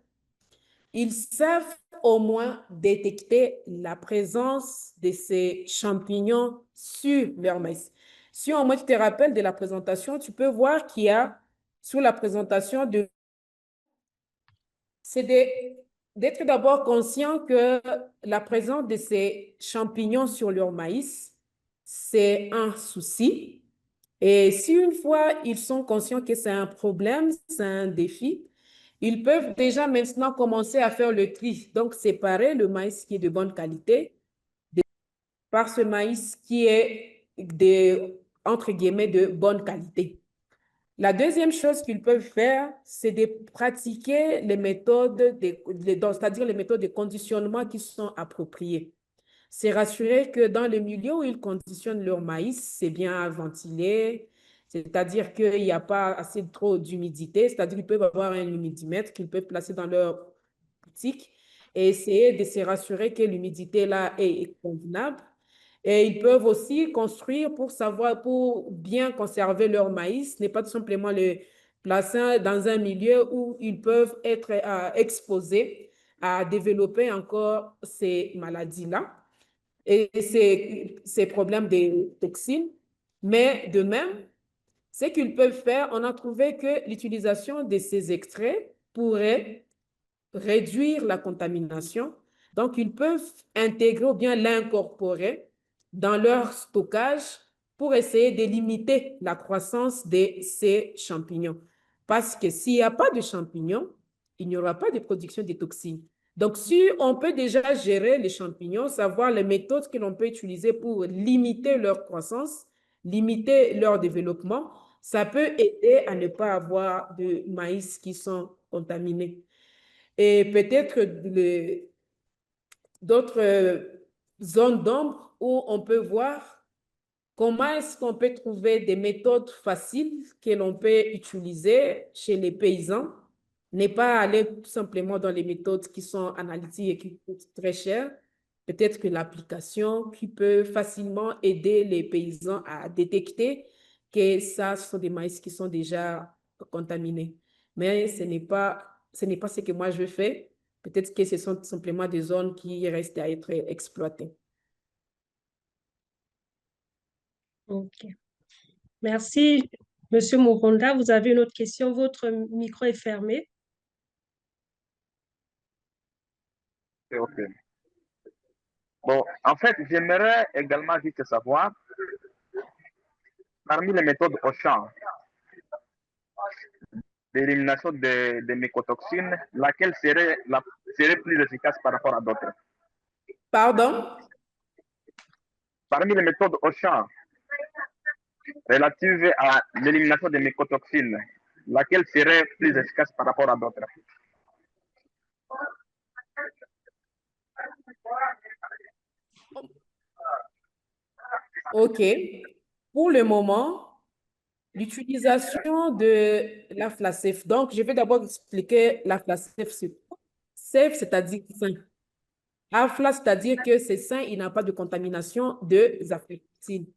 ils savent au moins détecter la présence de ces champignons sur leur maïs. Si au moins tu te rappelles de la présentation, tu peux voir qu'il y a sous la présentation de... C'est d'être d'abord conscient que la présence de ces champignons sur leur maïs, c'est un souci. Et si une fois ils sont conscients que c'est un problème, c'est un défi, ils peuvent déjà maintenant commencer à faire le tri. Donc, séparer le maïs qui est de bonne qualité par ce maïs qui est entre guillemets, de bonne qualité. La deuxième chose qu'ils peuvent faire, c'est de pratiquer les méthodes, c'est-à-dire les méthodes de conditionnement qui sont appropriées. C'est rassurer que dans le milieu où ils conditionnent leur maïs, c'est bien ventilé, c'est-à-dire qu'il n'y a pas assez trop d'humidité, c'est-à-dire qu'ils peuvent avoir un humidimètre qu'ils peuvent placer dans leur boutique et essayer de se rassurer que l'humidité là est convenable. Et ils peuvent aussi construire pour savoir, pour bien conserver leur maïs, ce n'est pas tout simplement le placer dans un milieu où ils peuvent être exposés à développer encore ces maladies-là et ces problèmes de toxines. Mais de même, ce qu'ils peuvent faire, on a trouvé que l'utilisation de ces extraits pourrait réduire la contamination. Donc, ils peuvent intégrer ou bien l'incorporer dans leur stockage pour essayer de limiter la croissance de ces champignons. Parce que s'il n'y a pas de champignons, il n'y aura pas de production de toxines. Donc, si on peut déjà gérer les champignons, savoir les méthodes que l'on peut utiliser pour limiter leur croissance, limiter leur développement, ça peut aider à ne pas avoir de maïs qui sont contaminés. Et peut-être d'autres zones d'ombre où on peut voir comment est-ce qu'on peut trouver des méthodes faciles que l'on peut utiliser chez les paysans, n'est pas aller tout simplement dans les méthodes qui sont analytiques et qui coûtent très cher. Peut-être que l'application qui peut facilement aider les paysans à détecter que ça, ce sont des maïs qui sont déjà contaminés. Mais ce n'est pas ce que moi je fais. Peut-être que ce sont simplement des zones qui restent à être exploitées. OK. Merci, Monsieur Mouronda. Vous avez une autre question. Votre micro est fermé. Ok. Bon, en fait, j'aimerais également juste savoir, parmi les méthodes au champ d'élimination des mycotoxines, laquelle serait plus efficace par rapport à d'autres? Pardon? Parmi les méthodes au champ relatives à l'élimination des mycotoxines, laquelle serait plus efficace par rapport à d'autres? OK. Pour le moment, l'utilisation de la FLACEF. Donc, je vais d'abord expliquer la FLACEF. Safe, c'est-à-dire sain. AFLA, c'est-à-dire que c'est sain, il n'a pas de contamination de aflatoxines.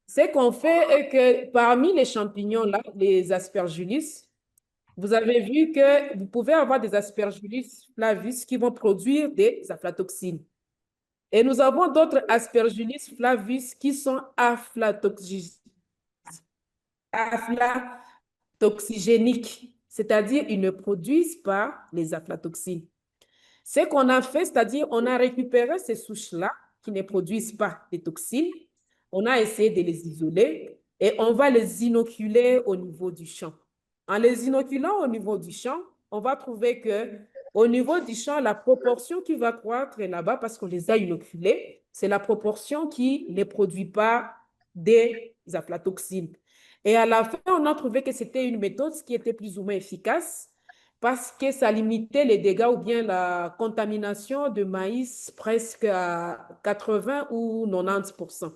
Ce qu'on fait est que parmi les champignons là, les aspergillus, vous avez vu que vous pouvez avoir des aspergillus flavus qui vont produire des aflatoxines. Et nous avons d'autres aspergillus flavus qui sont aflatoxigéniques, c'est-à-dire ils ne produisent pas les aflatoxines. Ce qu'on a fait, c'est-à-dire on a récupéré ces souches-là qui ne produisent pas de toxines, on a essayé de les isoler et on va les inoculer au niveau du champ. En les inoculant au niveau du champ, on va trouver que au niveau du champ, la proportion qui va croître là-bas, parce qu'on les a inoculés, c'est la proportion qui ne produit pas des aflatoxines. Et à la fin, on a trouvé que c'était une méthode qui était plus ou moins efficace parce que ça limitait les dégâts ou bien la contamination de maïs presque à 80 ou 90%.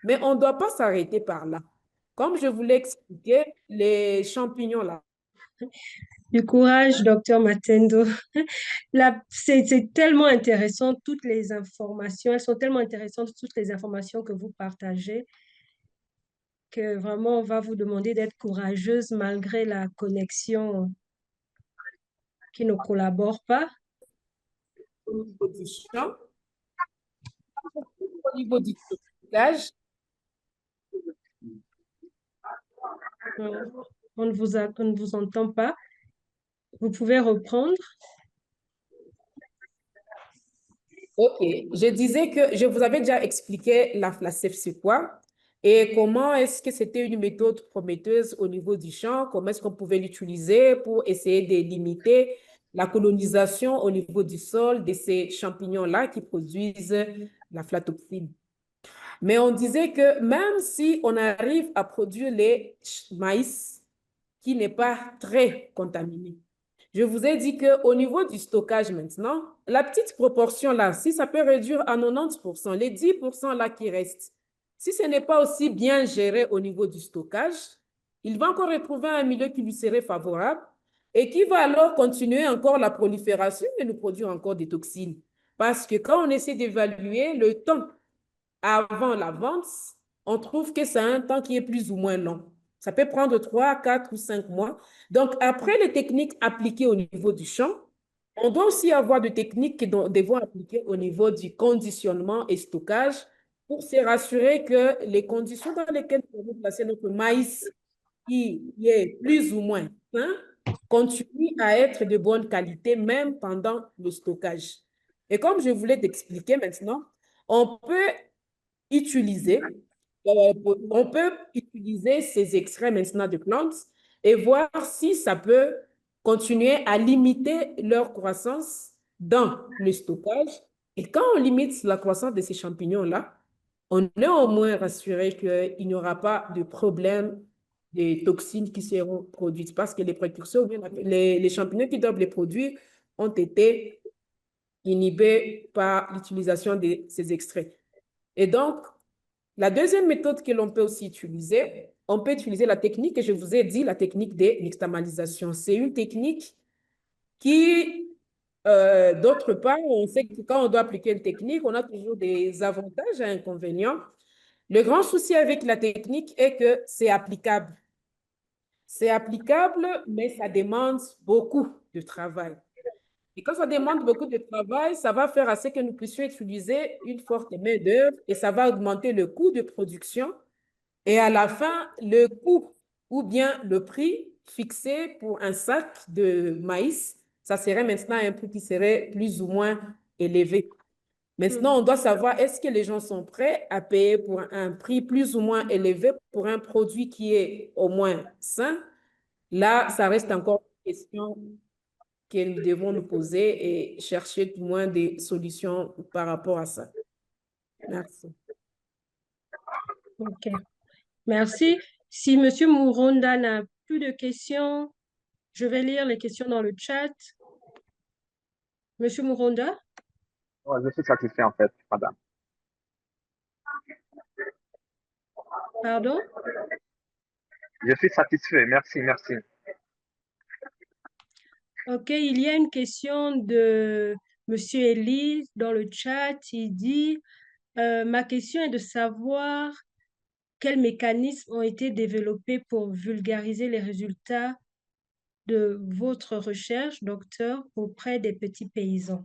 Mais on ne doit pas s'arrêter par là. Comme je vous l'ai expliqué, les champignons là. Du courage, docteur Matendo. C'est tellement intéressant, toutes les informations, elles sont tellement intéressantes, toutes les informations que vous partagez, que vraiment, on va vous demander d'être courageuse malgré la connexion qui ne collabore pas. Au niveau du champ, au niveau du stockage. On ne vous entend pas. Vous pouvez reprendre. Ok, je disais que je vous avais déjà expliqué la FLACEF, c'est quoi et comment est-ce que c'était une méthode prometteuse au niveau du champ, comment est-ce qu'on pouvait l'utiliser pour essayer de limiter la colonisation au niveau du sol de ces champignons-là qui produisent la flatoxine. Mais on disait que même si on arrive à produire les maïs qui n'est pas très contaminé, je vous ai dit qu'au niveau du stockage maintenant, la petite proportion là, si ça peut réduire à 90%, les 10% là qui restent, si ce n'est pas aussi bien géré au niveau du stockage, il va encore retrouver un milieu qui lui serait favorable et qui va alors continuer encore la prolifération et nous produire encore des toxines. Parce que quand on essaie d'évaluer le temps avant la vente, on trouve que c'est un temps qui est plus ou moins long. Ça peut prendre 3, 4 ou 5 mois. Donc, après les techniques appliquées au niveau du champ, on doit aussi avoir des techniques qui devront appliquer au niveau du conditionnement et stockage pour se rassurer que les conditions dans lesquelles nous allons placer notre maïs, qui est plus ou moins sain, continuent à être de bonne qualité même pendant le stockage. Et comme je voulais t'expliquer maintenant, on peut utiliser, on peut utiliser ces extraits maintenant de plantes et voir si ça peut continuer à limiter leur croissance dans le stockage. Et quand on limite la croissance de ces champignons-là, on est au moins rassuré qu'il n'y aura pas de problème des toxines qui seront produites parce que les précurseurs, les champignons qui doivent les produire ont été inhibés par l'utilisation de ces extraits. Et donc, la deuxième méthode que l'on peut aussi utiliser, on peut utiliser la technique que je vous ai dit, la technique de nixtamalisation. C'est une technique qui, d'autre part, on sait que quand on doit appliquer une technique, on a toujours des avantages et inconvénients. Le grand souci avec la technique est que c'est applicable. C'est applicable, mais ça demande beaucoup de travail. Et quand ça demande beaucoup de travail, ça va faire à ce que nous puissions utiliser une forte main-d'œuvre et ça va augmenter le coût de production. Et à la fin, le coût ou bien le prix fixé pour un sac de maïs, ça serait maintenant un prix qui serait plus ou moins élevé. Maintenant, on doit savoir est-ce que les gens sont prêts à payer pour un prix plus ou moins élevé pour un produit qui est au moins sain. Là, ça reste encore une question que nous devons nous poser et chercher du moins des solutions par rapport à ça. Merci. OK. Merci. Si M. Mouronda n'a plus de questions, je vais lire les questions dans le chat. Monsieur Mouronda? Ouais, je suis satisfait en fait, madame. Pardon? Je suis satisfait, merci, merci. OK, il y a une question de Monsieur Elie dans le chat. Il dit, ma question est de savoir quels mécanismes ont été développés pour vulgariser les résultats de votre recherche, docteur, auprès des petits paysans?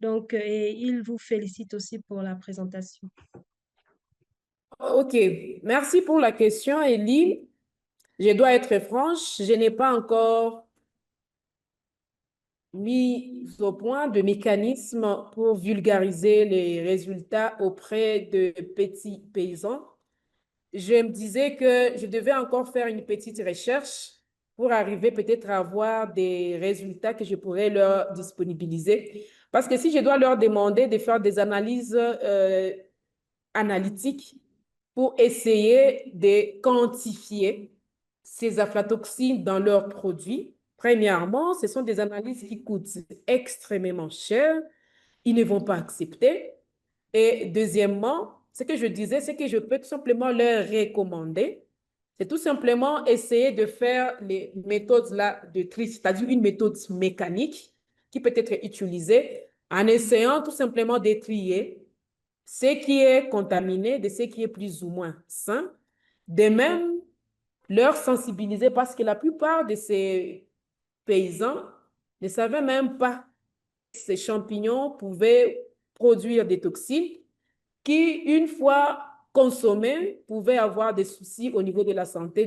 Donc, et il vous félicite aussi pour la présentation. OK, merci pour la question, Elie. Je dois être franche, je n'ai pas encore mis au point de mécanismes pour vulgariser les résultats auprès de petits paysans. Je me disais que je devais encore faire une petite recherche pour arriver peut-être à avoir des résultats que je pourrais leur disponibiliser. Parce que si je dois leur demander de faire des analyses analytiques pour essayer de quantifier ces aflatoxines dans leurs produits, premièrement, ce sont des analyses qui coûtent extrêmement cher. Ils ne vont pas accepter. Et deuxièmement, ce que je disais, c'est que je peux tout simplement leur recommander. C'est tout simplement essayer de faire les méthodes-là de tri, c'est-à-dire une méthode mécanique qui peut être utilisée en essayant tout simplement de trier ce qui est contaminé de ce qui est plus ou moins sain. De même, leur sensibiliser parce que la plupart de ces paysans ne savaient même pas que ces champignons pouvaient produire des toxines qui, une fois consommés, pouvaient avoir des soucis au niveau de la santé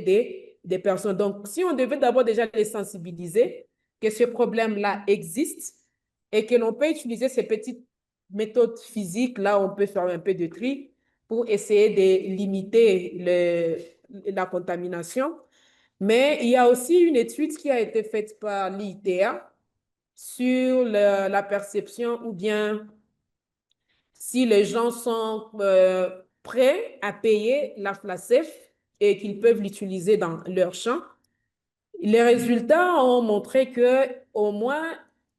des personnes. Donc, si on devait d'abord déjà les sensibiliser que ce problème-là existe et que l'on peut utiliser ces petites méthodes physiques, là, on peut faire un peu de tri pour essayer de limiter la contamination. Mais il y a aussi une étude qui a été faite par l'ITA sur la perception ou bien si les gens sont prêts à payer la FLACEF et qu'ils peuvent l'utiliser dans leur champ. Les résultats ont montré que, au moins,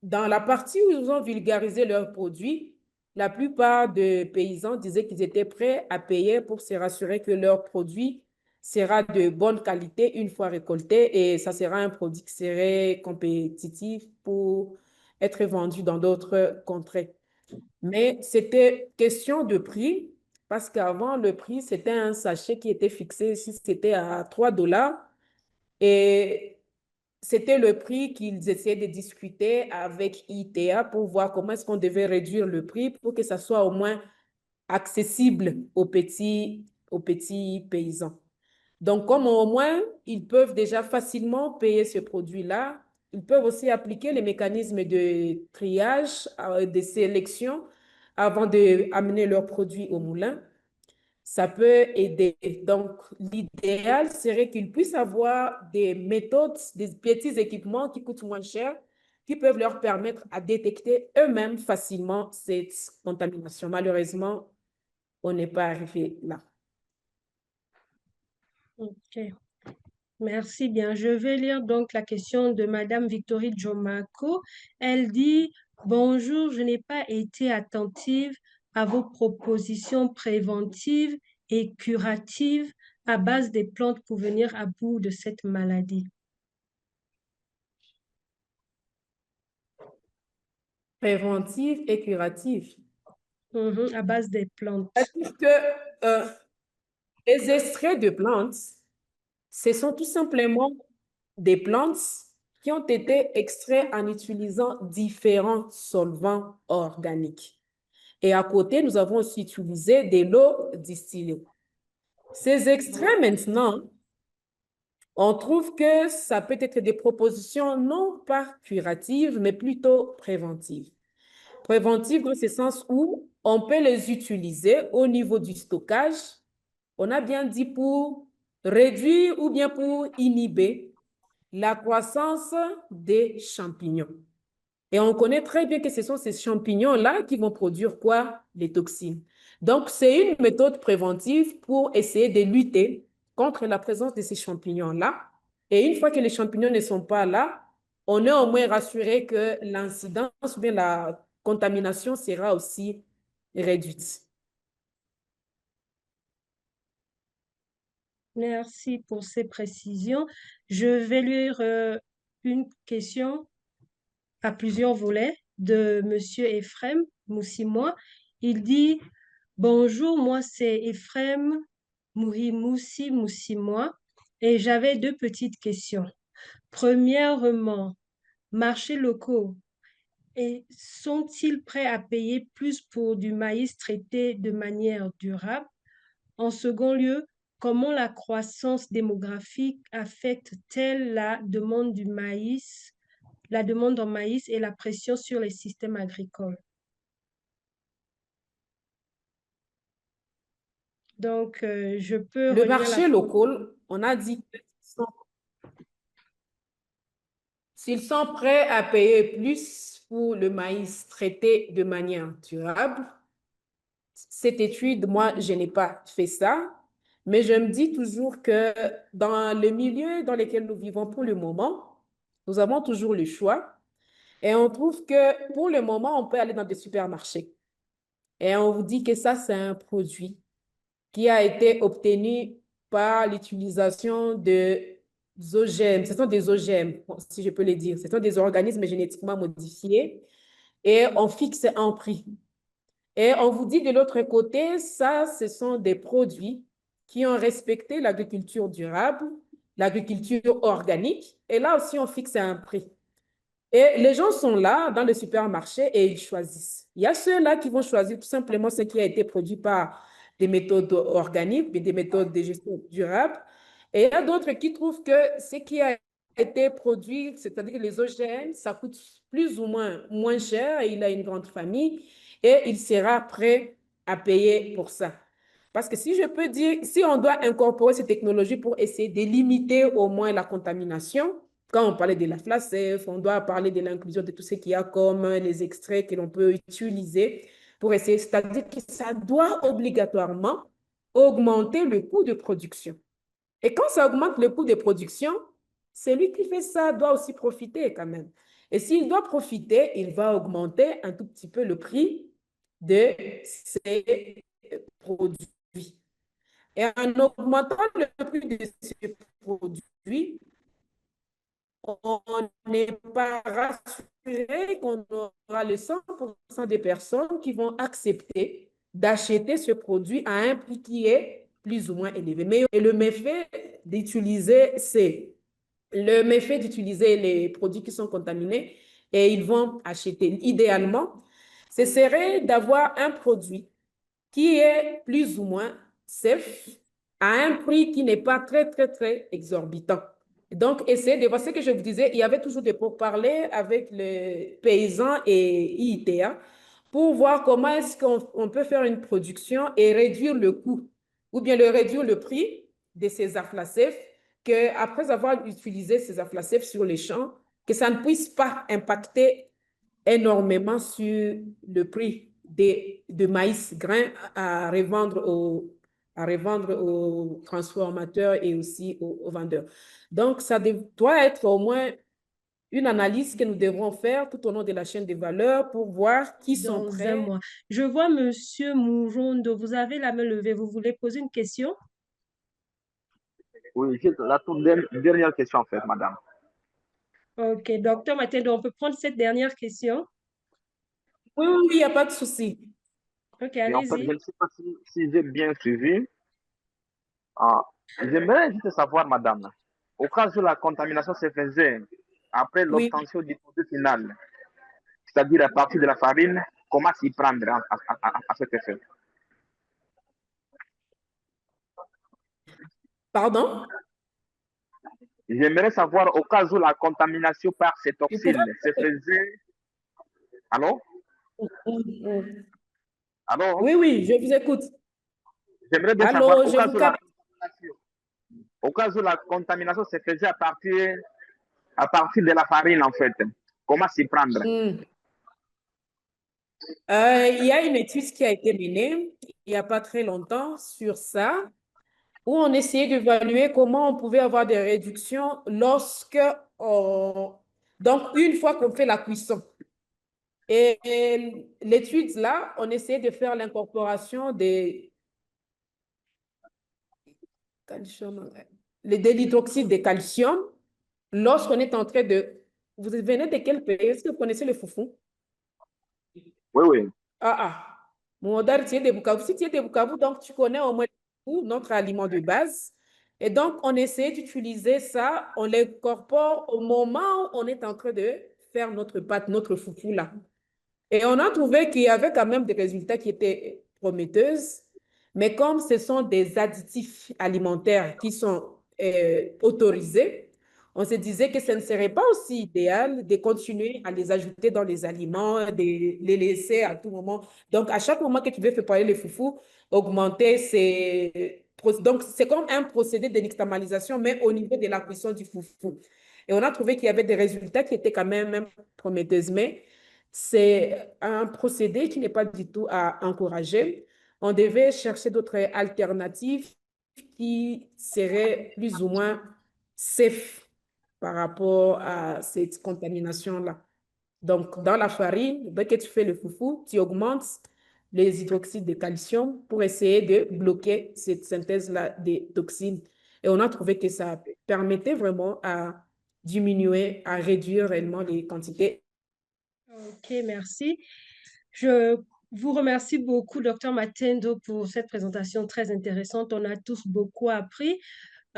dans la partie où ils ont vulgarisé leurs produits, la plupart des paysans disaient qu'ils étaient prêts à payer pour se rassurer que leur produit sera de bonne qualité une fois récolté et ça sera un produit qui serait compétitif pour être vendu dans d'autres contrées. Mais c'était question de prix, parce qu'avant, le prix, c'était un sachet qui était fixé, si c'était à 3 dollars, et c'était le prix qu'ils essayaient de discuter avec ITA pour voir comment est-ce qu'on devait réduire le prix pour que ça soit au moins accessible aux petits paysans. Donc, comme au moins, ils peuvent déjà facilement payer ce produit-là, ils peuvent aussi appliquer les mécanismes de triage, de sélection avant d'amener leurs produits au moulin. Ça peut aider. Donc, l'idéal serait qu'ils puissent avoir des méthodes, des petits équipements qui coûtent moins cher, qui peuvent leur permettre à détecter eux-mêmes facilement cette contamination. Malheureusement, on n'est pas arrivé là. OK. Merci bien. Je vais lire donc la question de Madame Victorie Jomako. Elle dit, bonjour, je n'ai pas été attentive à vos propositions préventives et curatives à base des plantes pour venir à bout de cette maladie. Préventive et curative. À base des plantes. C'est-à-dire que les extraits de plantes, ce sont tout simplement des plantes qui ont été extraits en utilisant différents solvants organiques. Et à côté, nous avons aussi utilisé de l'eau distillée. Ces extraits, maintenant, on trouve que ça peut être des propositions non pas curatives, mais plutôt préventives. Préventives dans ce sens où on peut les utiliser au niveau du stockage. On a bien dit pour réduire ou bien pour inhiber la croissance des champignons. Et on connaît très bien que ce sont ces champignons-là qui vont produire quoi? Les toxines. Donc, c'est une méthode préventive pour essayer de lutter contre la présence de ces champignons-là. Et une fois que les champignons ne sont pas là, on est au moins rassuré que l'incidence ou bien la contamination sera aussi réduite. Merci pour ces précisions. Je vais lire une question à plusieurs volets de Monsieur Ephraim Moussimois. Il dit, bonjour, moi c'est Ephraim Moussi Moussimois et j'avais deux petites questions. Premièrement, marchés locaux, et sont-ils prêts à payer plus pour du maïs traité de manière durable? En second lieu, comment la croissance démographique affecte-t-elle la demande en maïs et la pression sur les systèmes agricoles? Donc, je peux Le relire la... marché local, on a dit que s'ils sont prêts à payer plus pour le maïs traité de manière durable, cette étude, moi, je n'ai pas fait ça, mais je me dis toujours que dans le milieu dans lequel nous vivons pour le moment, nous avons toujours le choix et on trouve que pour le moment, on peut aller dans des supermarchés et on vous dit que ça, c'est un produit qui a été obtenu par l'utilisation de OGM. Ce sont des OGM, si je peux le dire. Ce sont des organismes génétiquement modifiés et on fixe un prix. Et on vous dit de l'autre côté, ça, ce sont des produits qui ont respecté l'agriculture durable, l'agriculture organique. Et là aussi, on fixe un prix. Et les gens sont là dans le supermarché et ils choisissent. Il y a ceux-là qui vont choisir tout simplement ce qui a été produit par des méthodes organiques, des méthodes de gestion durable. Et il y a d'autres qui trouvent que ce qui a été produit, c'est-à-dire les OGM, ça coûte plus ou moins cher et il a une grande famille et il sera prêt à payer pour ça. Parce que si je peux dire, si on doit incorporer ces technologies pour essayer de limiter au moins la contamination, quand on parlait de la FLACEF, on doit parler de l'inclusion de tout ce qu'il y a comme les extraits que l'on peut utiliser pour essayer, c'est-à-dire que ça doit obligatoirement augmenter le coût de production. Et quand ça augmente le coût de production, celui qui fait ça doit aussi profiter quand même. Et s'il doit profiter, il va augmenter un tout petit peu le prix de ces produits. Et en augmentant le prix de ces produits, on n'est pas rassuré qu'on aura le 100% des personnes qui vont accepter d'acheter ce produit à un prix qui est plus ou moins élevé. Mais le méfait d'utiliser, les produits qui sont contaminés et ils vont acheter. Idéalement, ce serait d'avoir un produit qui est plus ou moins safe à un prix qui n'est pas très, très, très exorbitant. Donc, essayez de voir ce que je vous disais, il y avait toujours des pourparlers avec les paysans et IITA pour voir comment est-ce qu'on peut faire une production et réduire le coût ou bien réduire le prix de ces aflacefs, qu'après avoir utilisé ces aflacefs sur les champs, que ça ne puisse pas impacter énormément sur le prix de maïs grain à revendre aux transformateurs et aussi aux vendeurs. Donc, ça doit être au moins une analyse que nous devrons faire tout au long de la chaîne de valeur pour voir qui sont Dans un prêts. mois. Je vois Monsieur Mourondo, vous avez la main levée. Vous voulez poser une question? Oui, j'ai la toute dernière question en fait, madame. Ok, docteur Mathilde, on peut prendre cette dernière question? Oui, oui, oui, il n'y a pas de souci. Ok, Et en fait, je allez-y. ne sais pas si j'ai bien suivi. Ah, j'aimerais juste savoir, madame, au cas où la contamination se faisait après Oui. l'obtention du produit final, c'est-à-dire à partir de la farine, comment s'y prendre à cet effet? Pardon? J'aimerais savoir, au cas où la contamination par ces Vous pouvez... toxines se faisait... Allô? Allô? Oui, oui, je vous écoute. J'aimerais bien savoir, Allô, je vous capte. au cas où la contamination se faisait à partir de la farine, en fait, comment s'y prendre? Il y a une étude qui a été menée il n'y a pas très longtemps sur ça, où on essayait d'évaluer comment on pouvait avoir des réductions lorsque donc, une fois qu'on fait la cuisson. Et l'étude là, on essayait de faire l'incorporation des calcium, de l'hydroxyde de calcium lorsqu'on est en train de... Vous venez de quel pays? Est-ce que vous connaissez le foufou? Oui, oui. Ah, ah. Mon tu es de Bukavu. Si tu es de Bukavu, donc tu connais au moins. foufou, notre aliment de base. Et donc, on essaie d'utiliser ça, on l'incorpore au moment où on est en train de faire notre pâte, notre foufou là. Et on a trouvé qu'il y avait quand même des résultats qui étaient prometteurs, mais comme ce sont des additifs alimentaires qui sont autorisés, on se disait que ce ne serait pas aussi idéal de continuer à les ajouter dans les aliments, de les laisser à tout moment. Donc, à chaque moment que tu veux préparer le foufou, augmenter Donc, c'est comme un procédé de nixtamalisation, mais au niveau de la cuisson du foufou. Et on a trouvé qu'il y avait des résultats qui étaient quand même prometteurs, mais c'est un procédé qui n'est pas du tout à encourager. On devait chercher d'autres alternatives qui seraient plus ou moins safe par rapport à cette contamination-là. Donc, dans la farine, dès que tu fais le foufou, tu augmentes les hydroxydes de calcium pour essayer de bloquer cette synthèse-là des toxines. Et on a trouvé que ça permettait vraiment à diminuer, à réduire réellement les quantités. Ok, merci. Je vous remercie beaucoup, Docteur Matendo, pour cette présentation très intéressante. On a tous beaucoup appris.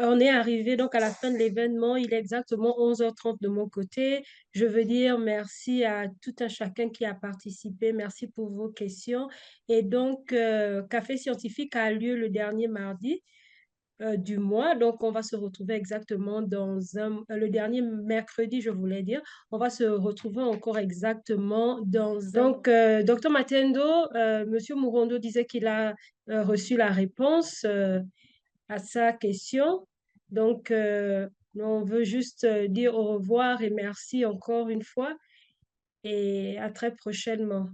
On est arrivé donc à la fin de l'événement. Il est exactement 11h30 de mon côté. Je veux dire merci à tout un chacun qui a participé. Merci pour vos questions. Et donc, Café Scientifique a lieu le dernier mardi du mois. Donc, on va se retrouver exactement le dernier mercredi, je voulais dire. On va se retrouver encore exactement Donc, Docteur Matendo, Monsieur Mourondo disait qu'il a reçu la réponse à sa question. Donc, on veut juste dire au revoir et merci encore une fois et à très prochainement.